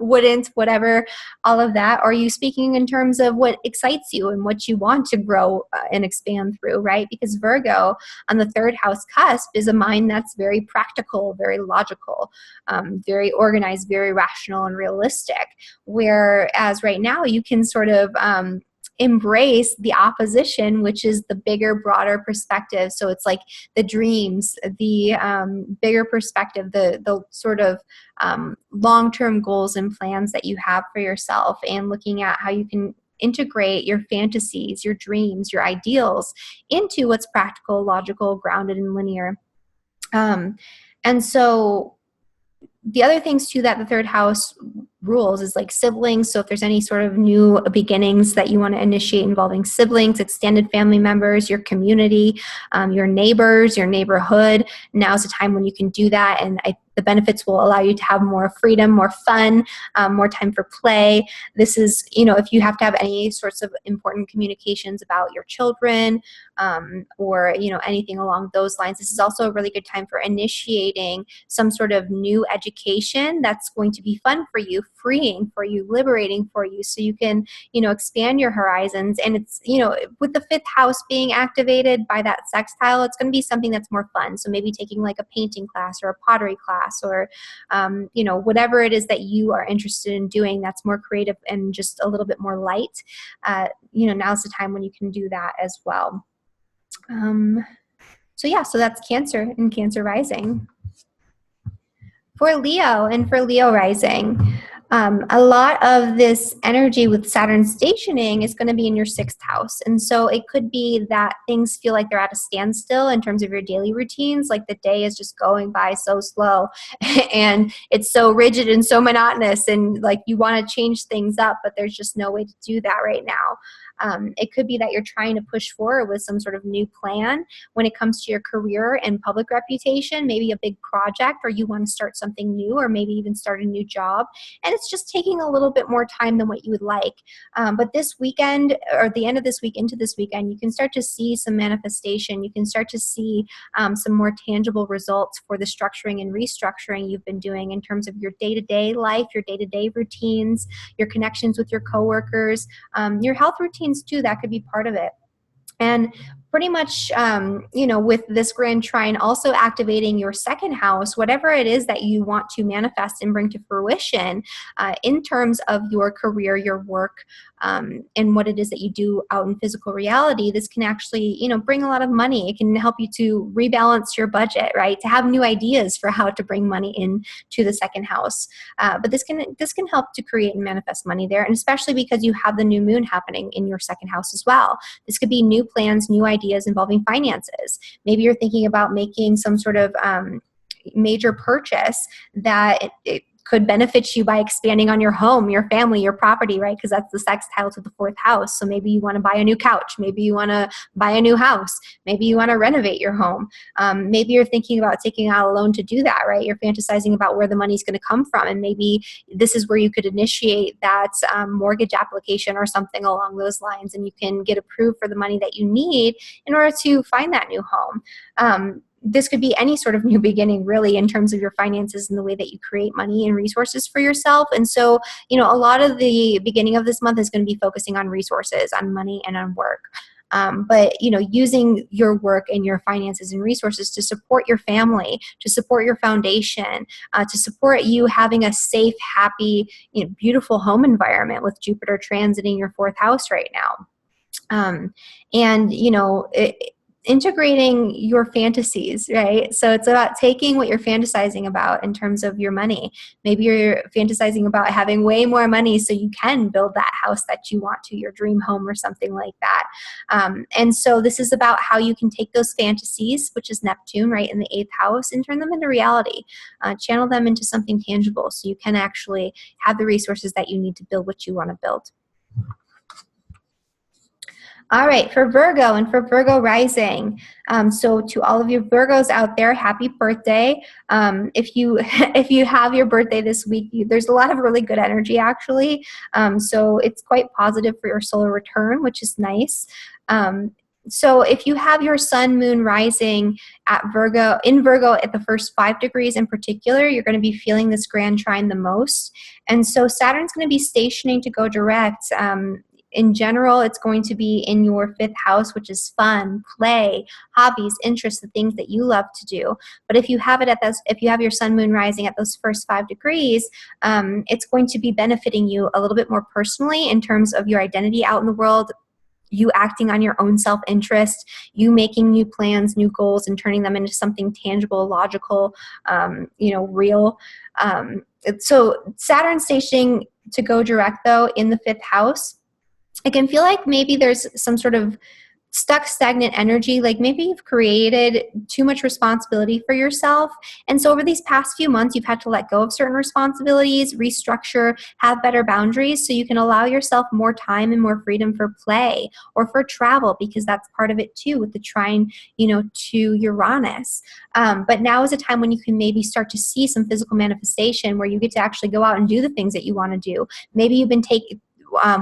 wouldn't, whatever, all of that. Or are you speaking in terms of what excites you and what you want to grow and expand through, right? Because Virgo on the third house cusp is a mind that's very practical, very logical, very organized, very rational and realistic. Whereas right now you can sort of embrace the opposition, which is the bigger, broader perspective. So it's like the dreams, the bigger perspective, the sort of long-term goals and plans that you have for yourself, and looking at how you can integrate your fantasies, your dreams, your ideals into what's practical, logical, grounded, and linear. And so the other things too that the third house rules is like siblings. So if there's any sort of new beginnings that you want to initiate involving siblings, extended family members, your community, your neighbors, your neighborhood, now's the time when you can do that. And the benefits will allow you to have more freedom, more fun, more time for play. This is, if you have to have any sorts of important communications about your children, or, anything along those lines, this is also a really good time for initiating some sort of new education that's going to be fun for you, freeing for you, liberating for you, so you can, expand your horizons. And it's, with the fifth house being activated by that sextile, it's going to be something that's more fun. So maybe taking like a painting class or a pottery class, or, whatever it is that you are interested in doing that's more creative and just a little bit more light. Now's the time when you can do that as well. So that's Cancer and Cancer rising. For Leo and for Leo rising, a lot of this energy with Saturn stationing is going to be in your sixth house. And so it could be that things feel like they're at a standstill in terms of your daily routines. Like the day is just going by so slow and it's so rigid and so monotonous, and like you want to change things up, but there's just no way to do that right now. It could be that you're trying to push forward with some sort of new plan when it comes to your career and public reputation, maybe a big project, or you want to start something new, or maybe even start a new job. And it's just taking a little bit more time than what you would like. But this weekend, or the end of this week into this weekend, you can start to see some manifestation. You can start to see some more tangible results for the structuring and restructuring you've been doing in terms of your day-to-day life, your day-to-day routines, your connections with your coworkers, your health routines too. That could be part of it. And pretty much, with this grand trine also activating your second house, whatever it is that you want to manifest and bring to fruition in terms of your career, your work, and what it is that you do out in physical reality, this can actually, bring a lot of money. It can help you to rebalance your budget, right? To have new ideas for how to bring money in to the second house. But this can help to create and manifest money there, and especially because you have the new moon happening in your second house as well. This could be new plans, new ideas involving finances. Maybe you're thinking about making some sort of major purchase that it could benefit you by expanding on your home, your family, your property, right? Because that's the sextile to the fourth house. So maybe you want to buy a new couch. Maybe you want to buy a new house. Maybe you want to renovate your home. Maybe you're thinking about taking out a loan to do that, right? You're fantasizing about where the money's going to come from. And maybe this is where you could initiate that mortgage application or something along those lines. And you can get approved for the money that you need in order to find that new home. This could be any sort of new beginning, really, in terms of your finances and the way that you create money and resources for yourself. And so, a lot of the beginning of this month is going to be focusing on resources, on money, and on work. But, using your work and your finances and resources to support your family, to support your foundation, to support you having a safe, happy, beautiful home environment with Jupiter transiting your fourth house right now. Integrating your fantasies, right? So it's about taking what you're fantasizing about in terms of your money. Maybe you're fantasizing about having way more money so you can build that house that you want to, your dream home or something like that. And so this is about how you can take those fantasies, which is Neptune, right, in the eighth house, and turn them into reality, channel them into something tangible so you can actually have the resources that you need to build what you want to build. All right, for Virgo and for Virgo rising. So to all of you Virgos out there, happy birthday. If you if you have your birthday this week, there's a lot of really good energy actually. So it's quite positive for your solar return, which is nice. So if you have your sun, moon rising at Virgo, in Virgo at the first 5 degrees in particular, you're going to be feeling this grand trine the most. And so Saturn's going to be stationing to go direct. In general, it's going to be in your 5th house, which is fun, play, hobbies, interests, the things that you love to do. But if you have it at those, if you have your sun, moon rising at those first 5 degrees, it's going to be benefiting you a little bit more personally in terms of your identity out in the world, you acting on your own self-interest, you making new plans, new goals, and turning them into something tangible, logical, real. So Saturn stationing to go direct, though, in the 5th house, it can feel like maybe there's some sort of stuck, stagnant energy, like maybe you've created too much responsibility for yourself. And so over these past few months, you've had to let go of certain responsibilities, restructure, have better boundaries so you can allow yourself more time and more freedom for play or for travel, because that's part of it too with the trine, to Uranus. But now is a time when you can maybe start to see some physical manifestation where you get to actually go out and do the things that you want to do. Maybe you've been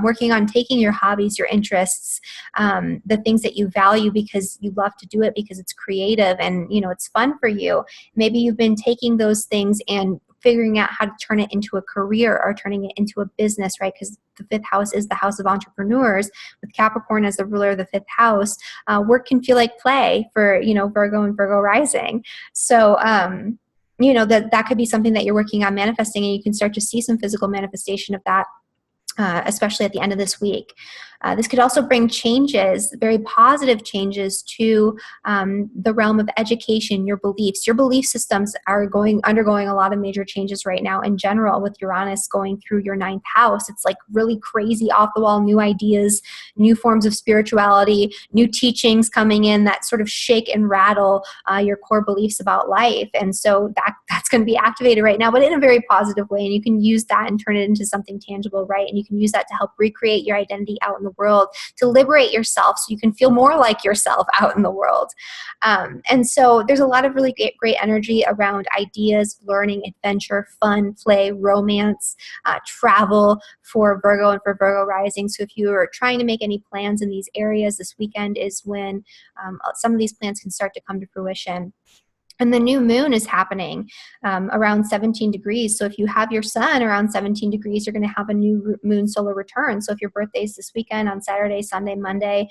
working on taking your hobbies, your interests, the things that you value because you love to do it because it's creative and it's fun for you. Maybe you've been taking those things and figuring out how to turn it into a career or turning it into a business, right? Because the 5th house is the house of entrepreneurs with Capricorn as the ruler of the 5th house. Work can feel like play for Virgo and Virgo rising. So that could be something that you're working on manifesting, and you can start to see some physical manifestation of that, especially at the end of this week. This could also bring changes, very positive changes to the realm of education, your beliefs. Your belief systems are undergoing a lot of major changes right now in general with Uranus going through your 9th house. It's like really crazy, off-the-wall, new ideas, new forms of spirituality, new teachings coming in that sort of shake and rattle your core beliefs about life. And so that's going to be activated right now, but in a very positive way. And you can use that and turn it into something tangible, right? And you can use that to help recreate your identity out in the world, to liberate yourself so you can feel more like yourself out in the world. And so there's a lot of really great energy around ideas, learning, adventure, fun, play, romance, travel for Virgo and for Virgo rising. So if you are trying to make any plans in these areas, this weekend is when some of these plans can start to come to fruition. And the new moon is happening around 17 degrees. So if you have your sun around 17 degrees, you're going to have a new moon solar return. So if your birthday is this weekend on Saturday, Sunday, Monday,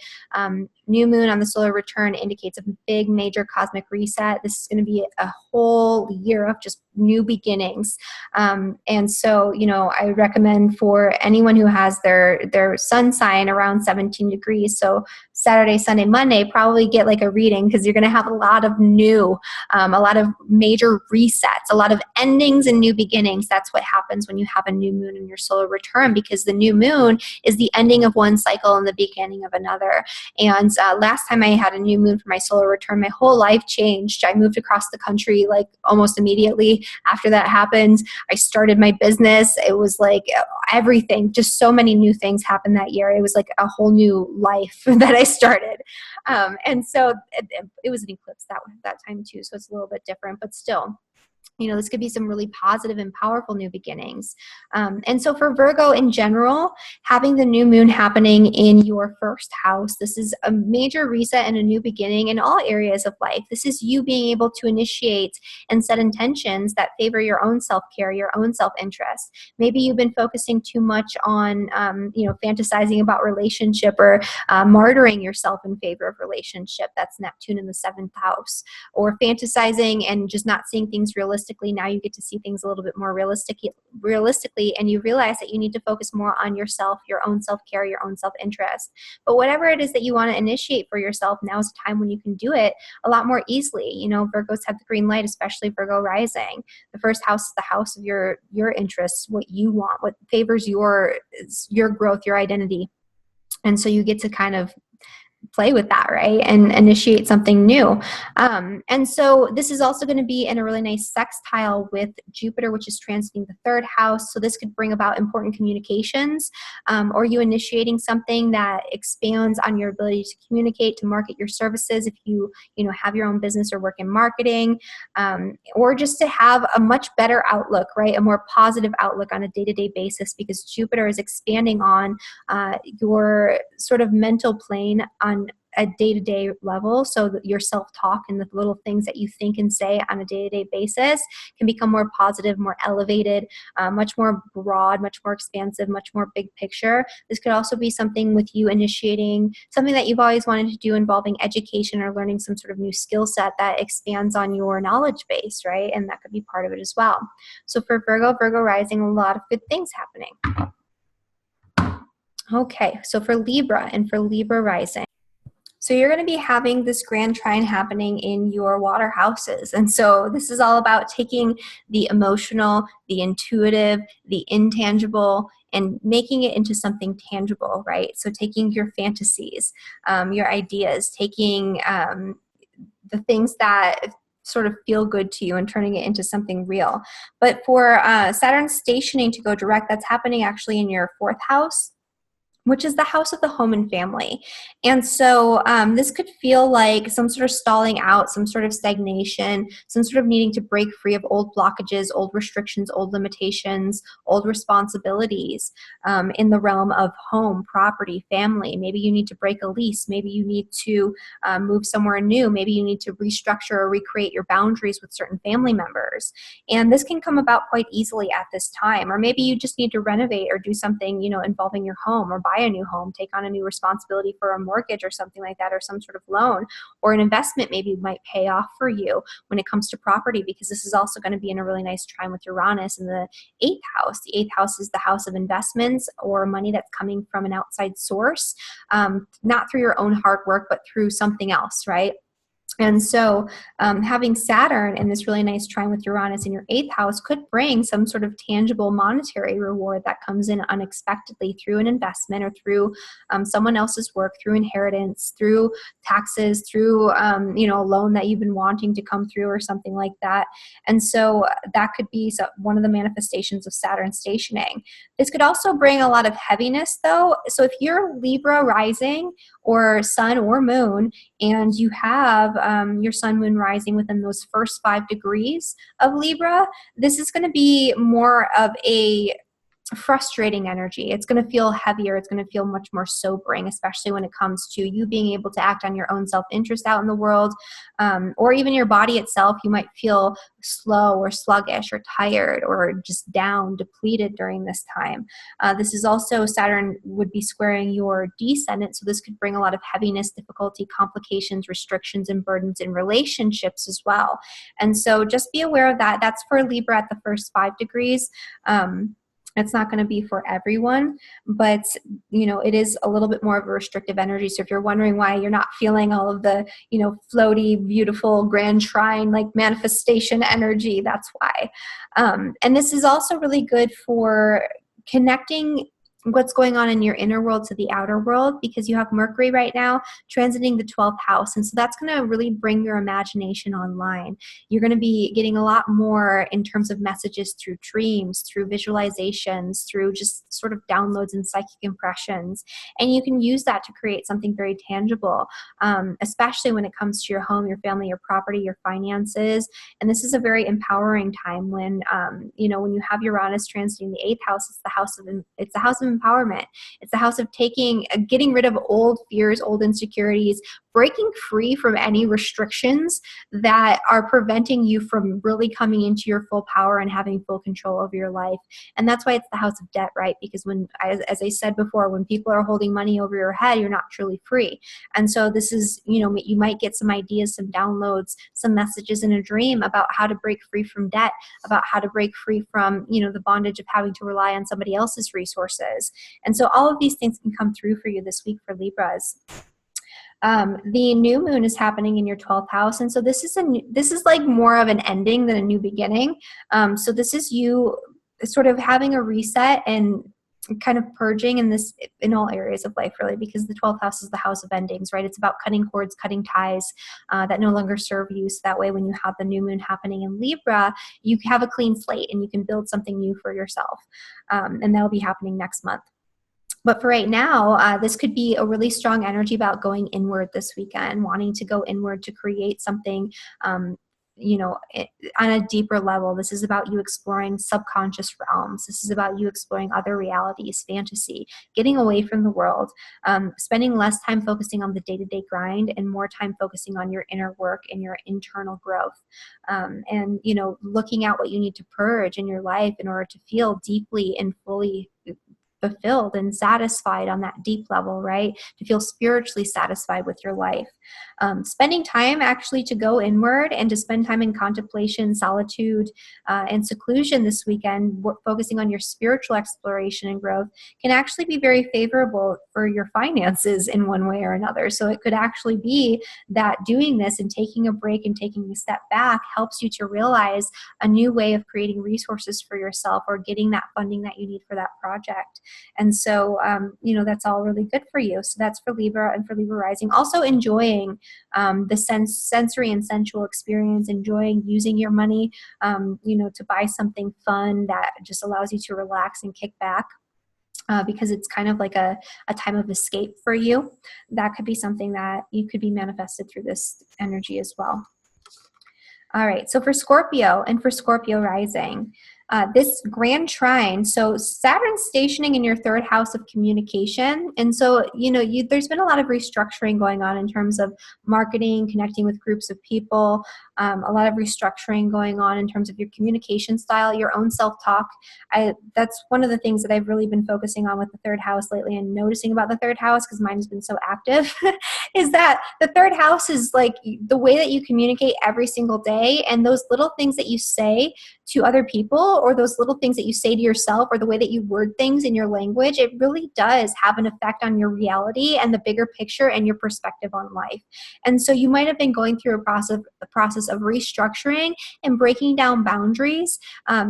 new moon on the solar return indicates a big major cosmic reset. This is going to be a whole year of just new beginnings. And so, I recommend for anyone who has their sun sign around 17 degrees. So Saturday, Sunday, Monday, probably get like a reading, because you're going to have a lot of new, a lot of major resets, a lot of endings and new beginnings. That's what happens when you have a new moon in your solar return, because the new moon is the ending of one cycle and the beginning of another. And last time I had a new moon for my solar return, my whole life changed. I moved across the country like almost immediately after that happened. I started my business. It was like everything, just so many new things happened that year. It was like a whole new life that I started. And so it was an eclipse that time too. So it's a little bit different, but still, this could be some really positive and powerful new beginnings. And so for Virgo in general, having the new moon happening in your 1st house, this is a major reset and a new beginning in all areas of life. This is you being able to initiate and set intentions that favor your own self-care, your own self-interest. Maybe you've been focusing too much on, fantasizing about relationship or martyring yourself in favor of relationship. That's Neptune in the 7th house. Or fantasizing and just not seeing things realistically. Now you get to see things a little bit more realistically, and you realize that you need to focus more on yourself, your own self-care, your own self-interest. But whatever it is that you want to initiate for yourself, now is a time when you can do it a lot more easily. Virgos have the green light, especially Virgo rising. The 1st house is the house of your interests, what you want, what favors your growth, your identity. And so you get to kind of play with that, right? And initiate something new. And so this is also going to be in a really nice sextile with Jupiter, which is transiting the third house. So this could bring about important communications, or you initiating something that expands on your ability to communicate, to market your services if you have your own business or work in marketing, or just to have a much better outlook, right? A more positive outlook on a day-to-day basis, because Jupiter is expanding on your sort of mental plane on a day-to-day level, so that your self-talk and the little things that you think and say on a day-to-day basis can become more positive, more elevated, much more broad, much more expansive, much more big picture. This could also be something with you initiating something that you've always wanted to do involving education or learning some sort of new skill set that expands on your knowledge base, right? And that could be part of it as well. So for Virgo rising, a lot of good things happening. Okay, so for Libra and for Libra rising, so you're going to be having this grand trine happening in your water houses. And so this is all about taking the emotional, the intuitive, the intangible, and making it into something tangible, right? So taking your fantasies, your ideas, taking the things that sort of feel good to you and turning it into something real. But for Saturn stationing to go direct, that's happening actually in your fourth house, which is the house of the home and family. And so this could feel like some sort of stalling out, some sort of stagnation, some sort of needing to break free of old blockages, old restrictions, old limitations, old responsibilities in the realm of home, property, family. Maybe you need to break a lease. Maybe you need to move somewhere new. Maybe you need to restructure or recreate your boundaries with certain family members. And this can come about quite easily at this time. Or maybe you just need to renovate or do something, involving your home, or buy a new home, take on a new responsibility for a mortgage or something like that, or some sort of loan, or an investment maybe might pay off for you when it comes to property, because this is also going to be in a really nice trine with Uranus in the eighth house. The eighth house is the house of investments or money that's coming from an outside source, not through your own hard work, but through something else, right? And so having Saturn in this really nice trine with Uranus in your eighth house could bring some sort of tangible monetary reward that comes in unexpectedly through an investment or through someone else's work, through inheritance, through taxes, through a loan that you've been wanting to come through or something like that. And so that could be one of the manifestations of Saturn stationing. This could also bring a lot of heaviness though. So if you're Libra rising or sun or moon, and you have your sun, moon rising within those first 5 degrees of Libra, this is going to be more of a frustrating energy. It's going to feel heavier. It's going to feel much more sobering, especially when it comes to you being able to act on your own self-interest out in the world, or even your body itself. You might feel slow or sluggish or tired or just down, depleted during this time. This is also, Saturn would be squaring your descendant, so this could bring a lot of heaviness, difficulty, complications, restrictions, and burdens in relationships as well. And so just be aware of that. That's for Libra at the first 5 degrees. It's not going to be for everyone, but it is a little bit more of a restrictive energy. So if you're wondering why you're not feeling all of the floaty, beautiful, grand trine like manifestation energy, that's why. And this is also really good for connecting what's going on in your inner world to the outer world, because you have Mercury right now transiting the 12th house. And so that's going to really bring your imagination online. You're going to be getting a lot more in terms of messages through dreams, through visualizations, through just sort of downloads and psychic impressions. And you can use that to create something very tangible, especially when it comes to your home, your family, your property, your finances. And this is a very empowering time when, when you have Uranus transiting the 8th house, it's the house of empowerment. It's the house of getting rid of old fears, old insecurities, breaking free from any restrictions that are preventing you from really coming into your full power and having full control over your life. And that's why it's the house of debt, right? Because when, as I said before, when people are holding money over your head, you're not truly free. And so this is, you might get some ideas, some downloads, some messages in a dream about how to break free from debt, about how to break free from, the bondage of having to rely on somebody else's resources. And so all of these things can come through for you this week for Libras. The new moon is happening in your 12th house. And so this is like more of an ending than a new beginning. So this is you sort of having a reset and kind of purging in all areas of life, really, because the 12th house is the house of endings, right? It's about cutting cords, cutting ties that no longer serve you. So that way, when you have the new moon happening in Libra, you have a clean slate and you can build something new for yourself. And that'll be happening next month. But for right now, this could be a really strong energy about going inward this weekend, wanting to go inward to create something, you know, on a deeper level. This is about you exploring subconscious realms. This is about you exploring other realities, fantasy, getting away from the world, spending less time focusing on the day-to-day grind and more time focusing on your inner work and your internal growth. And, you know, looking at what you need to purge in your life in order to feel deeply and fully fulfilled and satisfied on that deep level, right? To feel spiritually satisfied with your life. Spending time actually to go inward and to spend time in contemplation, solitude, and seclusion this weekend, focusing on your spiritual exploration and growth, can actually be very favorable for your finances in one way or another. So it could actually be that doing this and taking a break and taking a step back helps you to realize a new way of creating resources for yourself or getting that funding that you need for that project. And so, you know, that's all really good for you. So that's for Libra and for Libra rising. Also enjoying the sensory and sensual experience, enjoying using your money, you know, to buy something fun that just allows you to relax and kick back. Because it's kind of like a time of escape for you. That could be something that you could be manifested through this energy as well. All right, so for Scorpio and for Scorpio rising, this grand trine, so Saturn stationing in your third house of communication. And so, you know, there's been a lot of restructuring going on in terms of marketing, connecting with groups of people, a lot of restructuring going on in terms of your communication style, your own self-talk. That's one of the things that I've really been focusing on with the third house lately and noticing about the third house, because mine has been so active, is that the third house is like the way that you communicate every single day, and those little things that you say to other people, or those little things that you say to yourself, or the way that you word things in your language, it really does have an effect on your reality and the bigger picture and your perspective on life. And so you might have been going through a process of restructuring and breaking down boundaries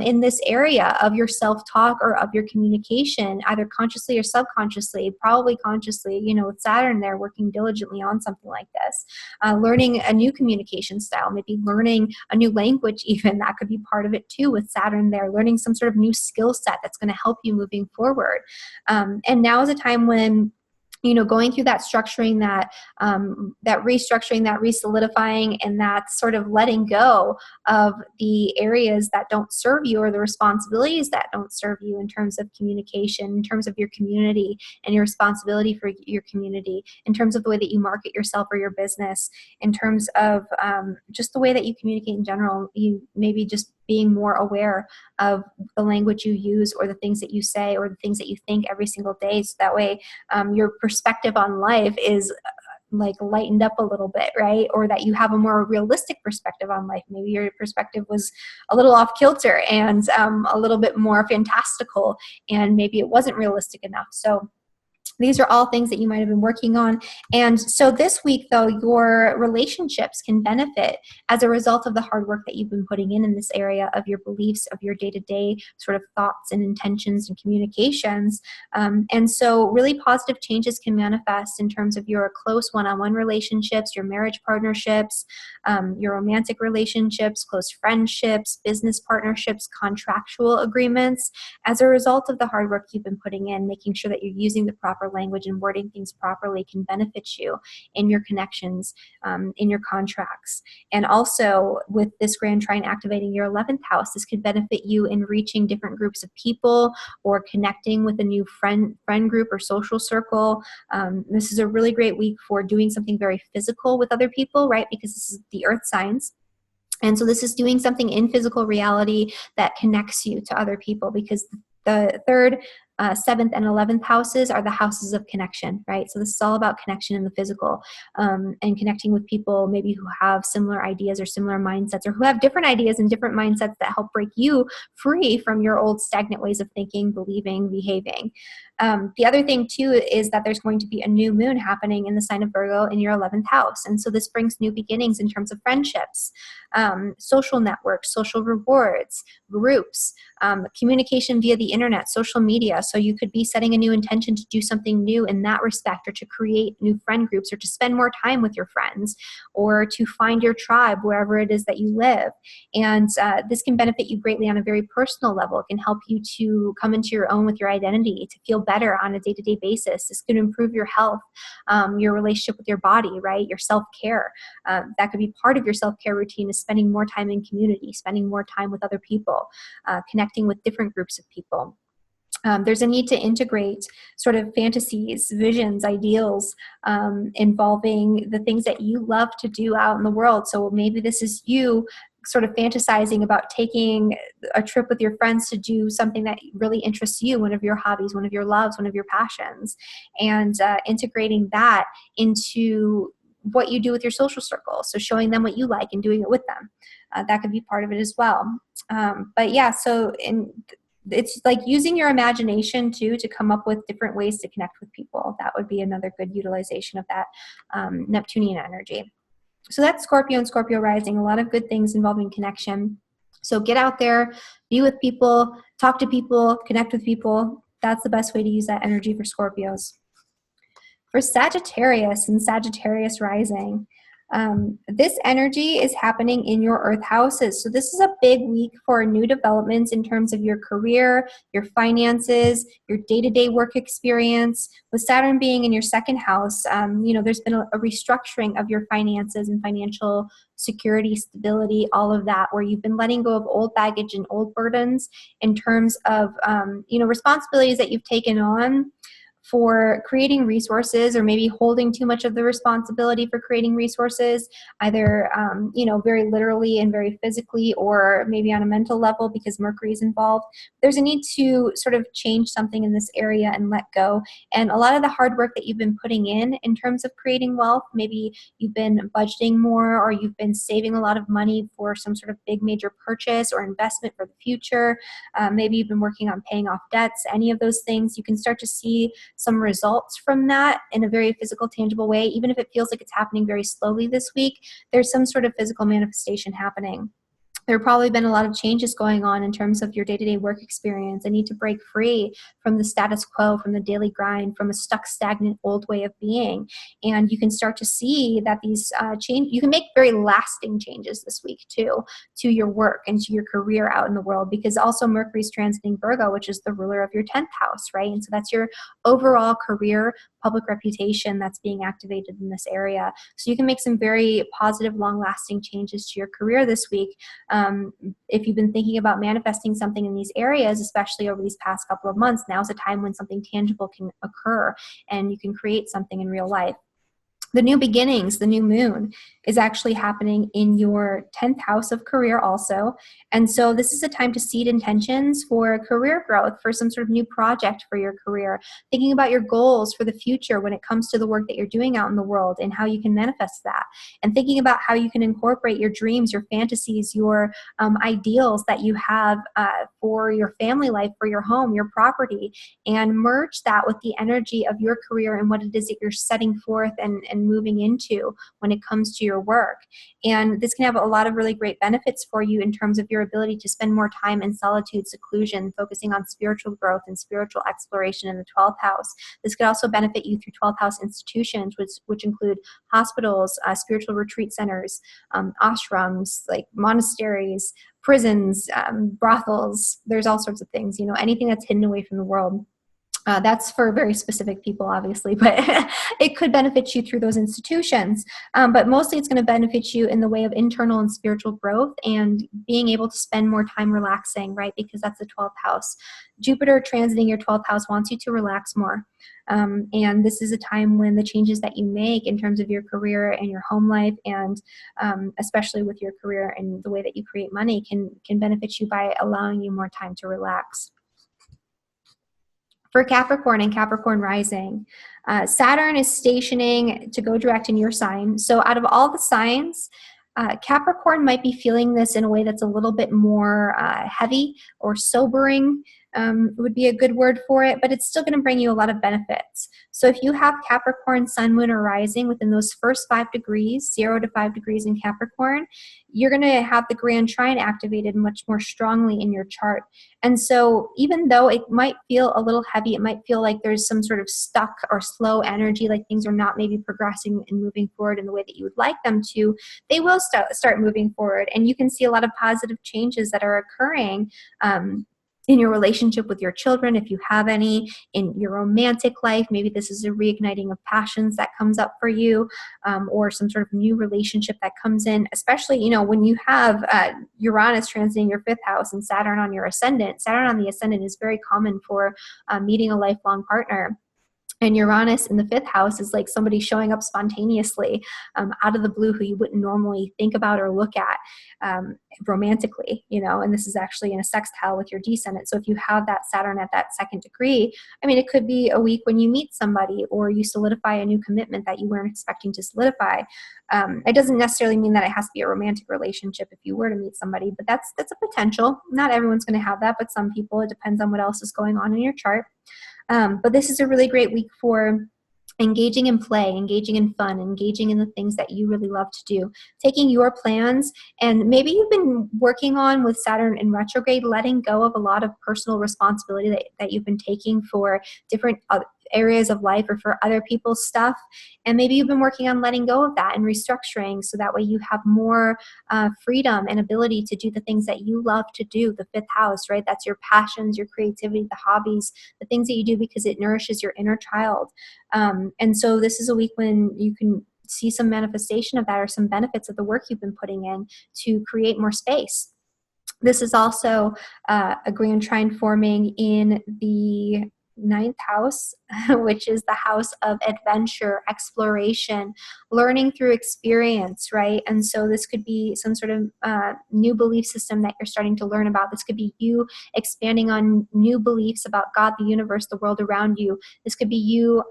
in this area of your self-talk or of your communication, either consciously or subconsciously, probably consciously, you know, with Saturn there working diligently on something like this, learning a new communication style, maybe learning a new language even, that could be part of it too with Saturn there, learning some sort of new skill set that's going to help you moving forward. And now is a time when, you know, going through that structuring, that restructuring, that re-solidifying, and that sort of letting go of the areas that don't serve you or the responsibilities that don't serve you in terms of communication, in terms of your community and your responsibility for your community, in terms of the way that you market yourself or your business, in terms of just the way that you communicate in general. You maybe just being more aware of the language you use or the things that you say or the things that you think every single day. So that way your perspective on life is like lightened up a little bit, right? Or that you have a more realistic perspective on life. Maybe your perspective was a little off kilter and a little bit more fantastical, and maybe it wasn't realistic enough. So these are all things that you might have been working on. And so this week, though, your relationships can benefit as a result of the hard work that you've been putting in this area of your beliefs, of your day-to-day sort of thoughts and intentions and communications. And so really positive changes can manifest in terms of your close one-on-one relationships, your marriage partnerships, your romantic relationships, close friendships, business partnerships, contractual agreements, as a result of the hard work you've been putting in, making sure that you're using the proper language and wording things properly can benefit you in your connections, in your contracts. And also with this grand trine activating your 11th house, this could benefit you in reaching different groups of people or connecting with a new friend group or social circle. This is a really great week for doing something very physical with other people, right? Because this is the earth signs. And so this is doing something in physical reality that connects you to other people, because the third, 7th, and 11th houses are the houses of connection, right? So this is all about connection in the physical, and connecting with people maybe who have similar ideas or similar mindsets, or who have different ideas and different mindsets that help break you free from your old stagnant ways of thinking, believing, behaving. The other thing too is that there's going to be a new moon happening in the sign of Virgo in your 11th house. And so this brings new beginnings in terms of friendships, social networks, social rewards, groups, communication via the internet, social media, So you could be setting a new intention to do something new in that respect, or to create new friend groups, or to spend more time with your friends, or to find your tribe wherever it is that you live. And this can benefit you greatly on a very personal level. It can help you to come into your own with your identity, to feel better on a day-to-day basis. This could improve your health, your relationship with your body, right? Your self-care. That could be part of your self-care routine, is spending more time in community, spending more time with other people, connecting with different groups of people. There's a need to integrate sort of fantasies, visions, ideals, involving the things that you love to do out in the world. So maybe this is you sort of fantasizing about taking a trip with your friends to do something that really interests you, one of your hobbies, one of your loves, one of your passions, and integrating that into what you do with your social circle. So showing them what you like and doing it with them. That could be part of it as well. But yeah, so it's like using your imagination too to come up with different ways to connect with people. That would be another good utilization of that Neptunian energy. So that's Scorpio and Scorpio rising, a lot of good things involving connection. So get out there, be with people, talk to people, connect with people. That's the best way to use that energy for Scorpios. For Sagittarius and Sagittarius rising, this energy is happening in your earth houses. So this is a big week for new developments in terms of your career, your finances, your day-to-day work experience. With Saturn being in your second house, there's been a restructuring of your finances and financial security, stability, all of that, where you've been letting go of old baggage and old burdens in terms of, responsibilities that you've taken on for creating resources, or maybe holding too much of the responsibility for creating resources, either, very literally and very physically, or maybe on a mental level because Mercury is involved. There's a need to sort of change something in this area and let go. And a lot of the hard work that you've been putting in terms of creating wealth, maybe you've been budgeting more, or you've been saving a lot of money for some sort of big major purchase or investment for the future. Maybe you've been working on paying off debts, any of those things. You can start to see some results from that in a very physical, tangible way. Even if it feels like it's happening very slowly this week, there's some sort of physical manifestation happening. There have probably been a lot of changes going on in terms of your day-to-day work experience. I need to break free from the status quo, from the daily grind, from a stuck, stagnant old way of being. And you can start to see that these you can make very lasting changes this week too, to your work and to your career out in the world, because also Mercury's transiting Virgo, which is the ruler of your 10th house, right? And so that's your overall career, public reputation that's being activated in this area. So you can make some very positive, long-lasting changes to your career this week. If you've been thinking about manifesting something in these areas, especially over these past couple of months, now's a time when something tangible can occur and you can create something in real life. The new beginnings, the new moon, is actually happening in your 10th house of career also. And so this is a time to seed intentions for career growth, for some sort of new project for your career, thinking about your goals for the future when it comes to the work that you're doing out in the world and how you can manifest that, and thinking about how you can incorporate your dreams, your fantasies, your ideals that you have for your family life, for your home, your property, and merge that with the energy of your career and what it is that you're setting forth and moving into when it comes to your work. And this can have a lot of really great benefits for you in terms of your ability to spend more time in solitude, seclusion, focusing on spiritual growth and spiritual exploration in the 12th house. This could also benefit you through 12th house institutions, which include hospitals, spiritual retreat centers, ashrams, like monasteries, prisons, brothels. There's all sorts of things, anything that's hidden away from the world. That's for very specific people, obviously, but it could benefit you through those institutions. But mostly it's going to benefit you in the way of internal and spiritual growth and being able to spend more time relaxing, right? Because that's the 12th house. Jupiter transiting your 12th house wants you to relax more. And this is a time when the changes that you make in terms of your career and your home life, and especially with your career and the way that you create money, can benefit you by allowing you more time to relax. For Capricorn and Capricorn rising, Saturn is stationing to go direct in your sign. So out of all the signs, Capricorn might be feeling this in a way that's a little bit more heavy or sobering. would be a good word for it, but it's still going to bring you a lot of benefits. So if you have Capricorn, Sun, Moon, or Rising within those first 5 degrees, 0 to 5 degrees in Capricorn, you're going to have the Grand Trine activated much more strongly in your chart. And so even though it might feel a little heavy, it might feel like there's some sort of stuck or slow energy, like things are not maybe progressing and moving forward in the way that you would like them to, they will start moving forward. And you can see a lot of positive changes that are occurring in your relationship with your children, if you have any, in your romantic life. Maybe this is a reigniting of passions that comes up for you, or some sort of new relationship that comes in, especially, when you have Uranus transiting your 5th house and Saturn on your ascendant. Saturn on the ascendant is very common for meeting a lifelong partner. And Uranus in the 5th house is like somebody showing up spontaneously out of the blue who you wouldn't normally think about or look at romantically, and this is actually in a sextile with your descendant. So if you have that Saturn at that 2nd degree, it could be a week when you meet somebody or you solidify a new commitment that you weren't expecting to solidify. It doesn't necessarily mean that it has to be a romantic relationship if you were to meet somebody, but that's a potential. Not everyone's going to have that, but some people. It depends on what else is going on in your chart. But this is a really great week for engaging in play, engaging in fun, engaging in the things that you really love to do, taking your plans, and maybe you've been working on with Saturn in retrograde, letting go of a lot of personal responsibility that you've been taking for different areas of life or for other people's stuff. And maybe you've been working on letting go of that and restructuring so that way you have more freedom and ability to do the things that you love to do. The 5th house, right? That's your passions, your creativity, the hobbies, the things that you do because it nourishes your inner child. And so this is a week when you can see some manifestation of that or some benefits of the work you've been putting in to create more space. This is also a Grand Trine forming in the 9th house, which is the house of adventure, exploration, learning through experience, right? And so this could be some sort of new belief system that you're starting to learn about. This could be you expanding on new beliefs about God, the universe, the world around you. This could be you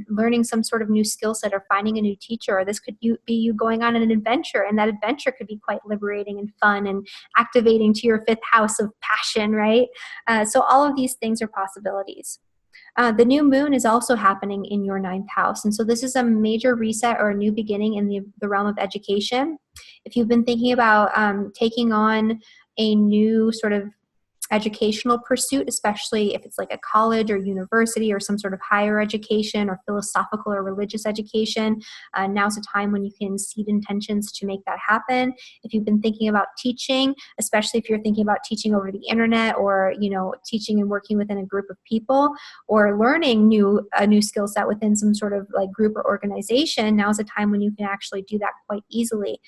learning some sort of new skill set or finding a new teacher, or this could be you going on an adventure, and that adventure could be quite liberating and fun and activating to your 5th house of passion, right? So all of these things are possibilities. The new moon is also happening in your 9th house. And so this is a major reset or a new beginning in the realm of education. If you've been thinking about taking on a new sort of educational pursuit, especially if it's like a college or university or some sort of higher education or philosophical or religious education, now's a time when you can seed intentions to make that happen. If you've been thinking about teaching, especially if you're thinking about teaching over the internet or, teaching and working within a group of people or learning a new skill set within some sort of like group or organization, now's a time when you can actually do that quite easily.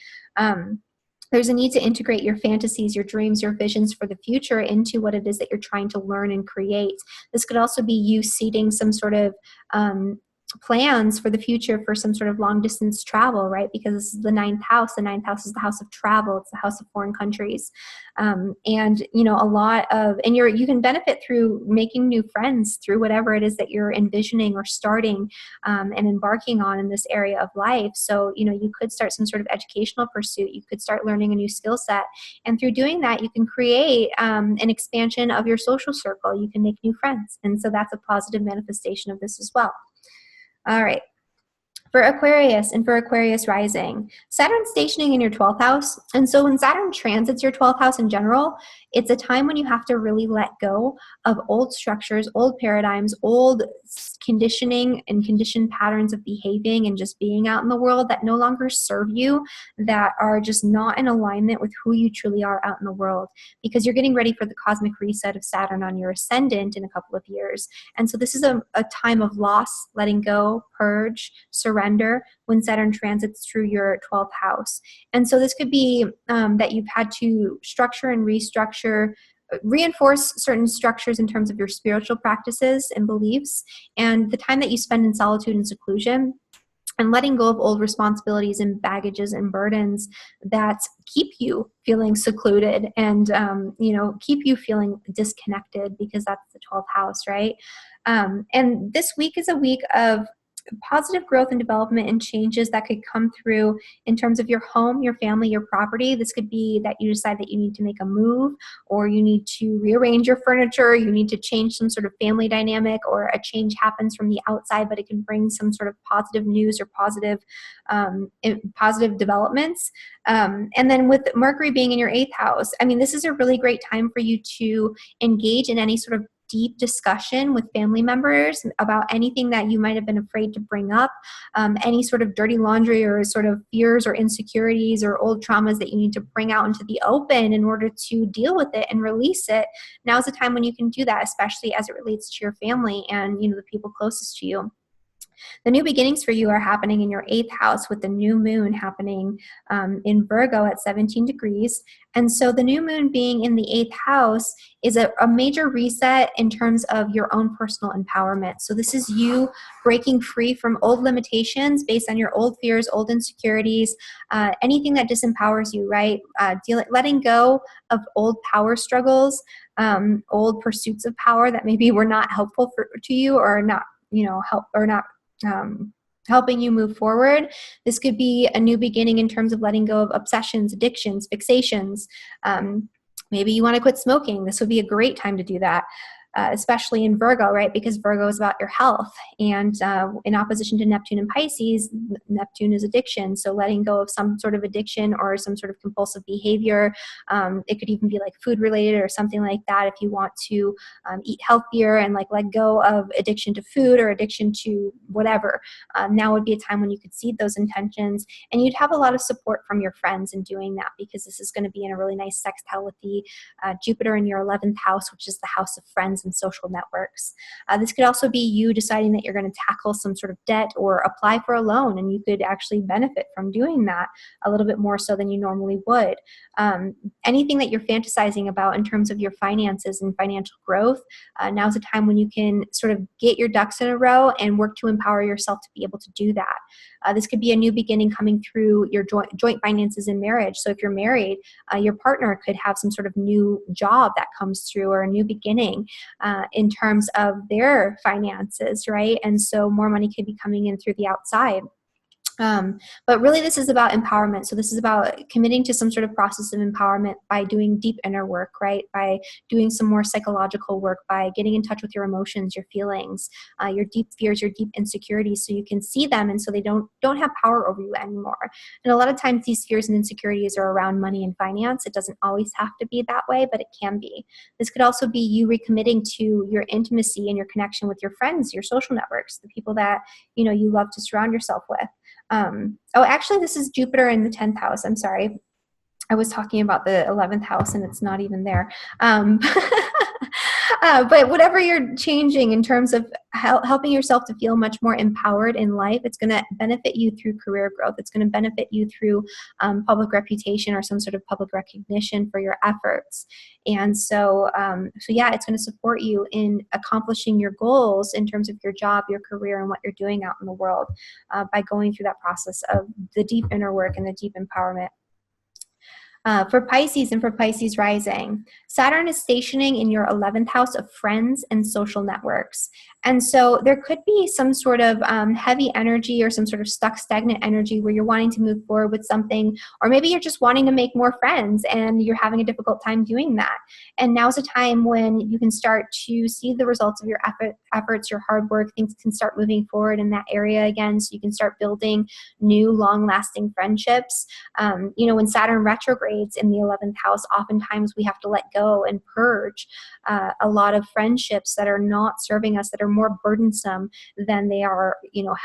There's a need to integrate your fantasies, your dreams, your visions for the future into what it is that you're trying to learn and create. This could also be you seeding some sort of plans for the future for some sort of long distance travel, right? Because this is the 9th house. The 9th house is the house of travel. It's the house of foreign countries. And you can benefit through making new friends through whatever it is that you're envisioning or starting and embarking on in this area of life. So, you could start some sort of educational pursuit. You could start learning a new skill set. And through doing that, you can create an expansion of your social circle. You can make new friends. And so that's a positive manifestation of this as well. All right. For Aquarius and for Aquarius rising, Saturn's stationing in your 12th house. And so when Saturn transits your 12th house in general, it's a time when you have to really let go of old structures, old paradigms, old conditioning and conditioned patterns of behaving and just being out in the world that no longer serve you, that are just not in alignment with who you truly are out in the world, because you're getting ready for the cosmic reset of Saturn on your ascendant in a couple of years. And so this is a time of loss, letting go, purge, surrender when Saturn transits through your 12th house. And so this could be that you've had to structure and restructure, reinforce certain structures in terms of your spiritual practices and beliefs, and the time that you spend in solitude and seclusion, and letting go of old responsibilities and baggages and burdens that keep you feeling secluded and, keep you feeling disconnected, because that's the 12th house, right? And this week is a week of positive growth and development and changes that could come through in terms of your home, your family, your property. This could be that you decide that you need to make a move, or you need to rearrange your furniture, you need to change some sort of family dynamic, or a change happens from the outside, but it can bring some sort of positive news or positive developments. And then with Mercury being in your 8th house, I mean, this is a really great time for you to engage in any sort of deep discussion with family members about anything that you might have been afraid to bring up, any sort of dirty laundry or sort of fears or insecurities or old traumas that you need to bring out into the open in order to deal with it and release it. Now's the time when you can do that, especially as it relates to your family and, you know, the people closest to you. The new beginnings for you are happening in your 8th house, with the new moon happening in Virgo at 17 degrees. And so the new moon being in the 8th house is a major reset in terms of your own personal empowerment. So this is you breaking free from old limitations based on your old fears, old insecurities, anything that disempowers you, right? Letting go of old power struggles, old pursuits of power that maybe were not helpful to you, or not, you know, helping you move forward. This could be a new beginning in terms of letting go of obsessions, addictions, fixations. Maybe you want to quit smoking. This would be a great time to do that. Especially in Virgo, right? Because Virgo is about your health. And in opposition to Neptune and Pisces, Neptune is addiction. So letting go of some sort of addiction or some sort of compulsive behavior. It could even be like food related or something like that. If you want to eat healthier and like let go of addiction to food or addiction to whatever, now would be a time when you could seed those intentions, and you'd have a lot of support from your friends in doing that, because this is going to be in a really nice sextile with the Jupiter in your 11th house, which is the house of friends and social networks. This could also be you deciding that you're going to tackle some sort of debt or apply for a loan, and you could actually benefit from doing that a little bit more so than you normally would. Anything that you're fantasizing about in terms of your finances and financial growth, now's a time when you can sort of get your ducks in a row and work to empower yourself to be able to do that. This could be a new beginning coming through your joint finances in marriage. So if you're married, your partner could have some sort of new job that comes through, or a new beginning in terms of their finances, right? And so more money could be coming in through the outside. But really this is about empowerment. So this is about committing to some sort of process of empowerment by doing deep inner work, right? By doing some more psychological work, by getting in touch with your emotions, your feelings, your deep fears, your deep insecurities, so you can see them and so they don't have power over you anymore. And a lot of times these fears and insecurities are around money and finance. It doesn't always have to be that way, but it can be. This could also be you recommitting to your intimacy and your connection with your friends, your social networks, the people that, you know, you love to surround yourself with. Actually, this is Jupiter in the 10th house. I'm sorry. I was talking about the 11th house and it's not even there. But whatever you're changing in terms of helping yourself to feel much more empowered in life, it's going to benefit you through career growth. It's going to benefit you through public reputation or some sort of public recognition for your efforts. And so yeah, it's going to support you in accomplishing your goals in terms of your job, your career, and what you're doing out in the world by going through that process of the deep inner work and the deep empowerment. For Pisces and for Pisces rising, Saturn is stationing in your 11th house of friends and social networks. And so there could be some sort of heavy energy or some sort of stuck, stagnant energy where you're wanting to move forward with something, or maybe you're just wanting to make more friends and you're having a difficult time doing that. And now's a time when you can start to see the results of your efforts, your hard work. Things can start moving forward in that area again, so you can start building new, long-lasting friendships. When Saturn retrogrades in the 11th house, oftentimes we have to let go and purge a lot of friendships that are not serving us, that are more burdensome than they are,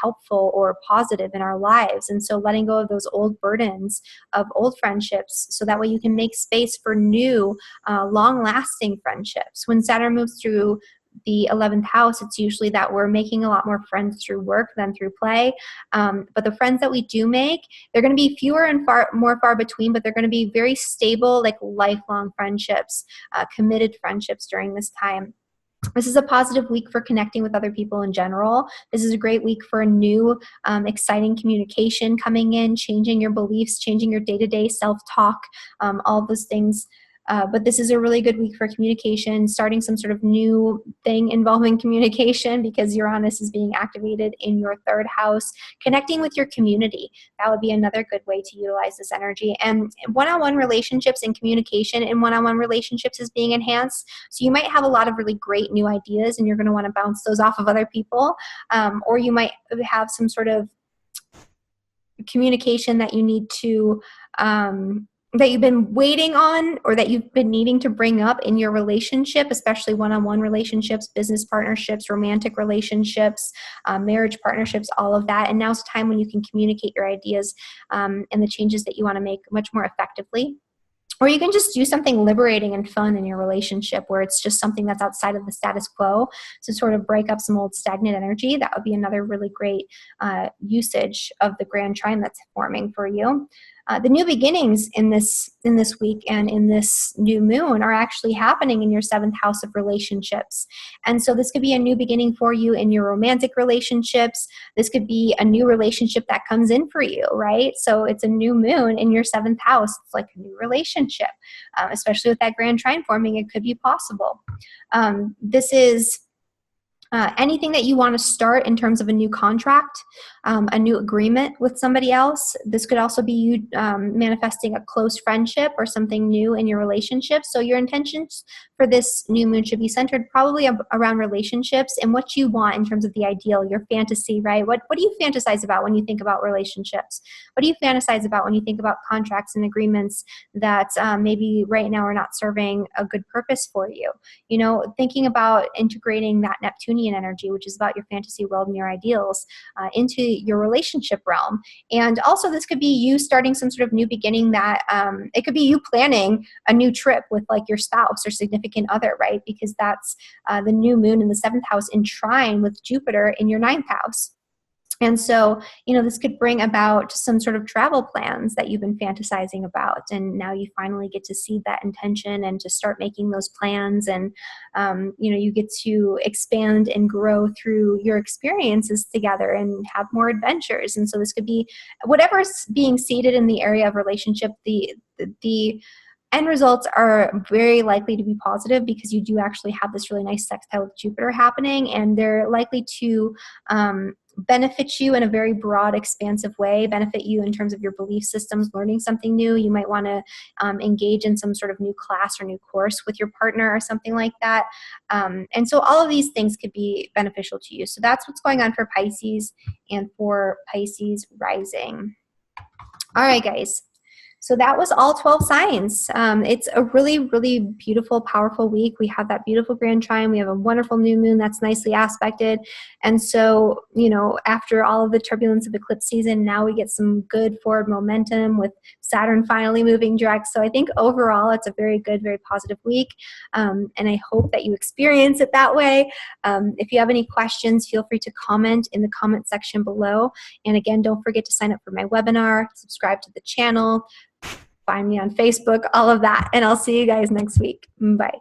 helpful or positive in our lives. And so letting go of those old burdens of old friendships, so that way you can make space for new, long-lasting friendships. When Saturn moves through the 11th house, it's usually that we're making a lot more friends through work than through play. But the friends that we do make, they're going to be fewer and far between, but they're going to be very stable, like lifelong friendships, committed friendships during this time. This is a positive week for connecting with other people in general. This is a great week for a new, exciting communication coming in, changing your beliefs, changing your day-to-day self-talk, all those things. But this is a really good week for communication, starting some sort of new thing involving communication because Uranus is being activated in your 3rd house. Connecting with your community, that would be another good way to utilize this energy. And one-on-one relationships and communication in one-on-one relationships is being enhanced. So you might have a lot of really great new ideas and you're going to want to bounce those off of other people. Or you might have some sort of communication that you need to that you've been waiting on or that you've been needing to bring up in your relationship, especially one-on-one relationships, business partnerships, romantic relationships, marriage partnerships, all of that. And now's the time when you can communicate your ideas and the changes that you want to make much more effectively. Or you can just do something liberating and fun in your relationship where it's just something that's outside of the status quo to sort of break up some old stagnant energy. That would be another really great usage of the grand trine that's forming for you. The new beginnings in this week and in this new moon are actually happening in your 7th house of relationships. And so this could be a new beginning for you in your romantic relationships. This could be a new relationship that comes in for you, right? So it's a new moon in your 7th house. It's like a new relationship, especially with that grand trine forming. It could be possible. This is anything that you want to start in terms of a new contract, a new agreement with somebody else. This could also be you manifesting a close friendship or something new in your relationship. So your intentions for this new moon should be centered probably around relationships and what you want in terms of the ideal, your fantasy, right? What do you fantasize about when you think about relationships? What do you fantasize about when you think about contracts and agreements that maybe right now are not serving a good purpose for you? You know, thinking about integrating that Neptunian energy, which is about your fantasy world and your ideals, into your relationship realm. And also this could be you starting some sort of new beginning that it could be you planning a new trip with like your spouse or significant other, right? Because that's the new moon in the 7th house in trine with Jupiter in your 9th house. And so, you know, this could bring about some sort of travel plans that you've been fantasizing about. And now you finally get to see that intention and to start making those plans. And, you know, you get to expand and grow through your experiences together and have more adventures. And so this could be whatever's being seeded in the area of relationship, the end results are very likely to be positive because you do actually have this really nice sextile with Jupiter happening, and they're likely to benefit you in a very broad, expansive way, benefit you in terms of your belief systems, learning something new. You might want to engage in some sort of new class or new course with your partner or something like that. And so all of these things could be beneficial to you. So that's what's going on for Pisces and for Pisces rising. All right, guys. So that was all 12 signs. It's a really, really beautiful, powerful week. We have that beautiful grand trine. We have a wonderful new moon that's nicely aspected. And so, you know, after all of the turbulence of eclipse season, now we get some good forward momentum with Saturn finally moving direct. So I think overall it's a very good, very positive week. And I hope that you experience it that way. If you have any questions, feel free to comment in the comment section below. And again, don't forget to sign up for my webinar, subscribe to the channel, find me on Facebook, all of that. And I'll see you guys next week. Bye.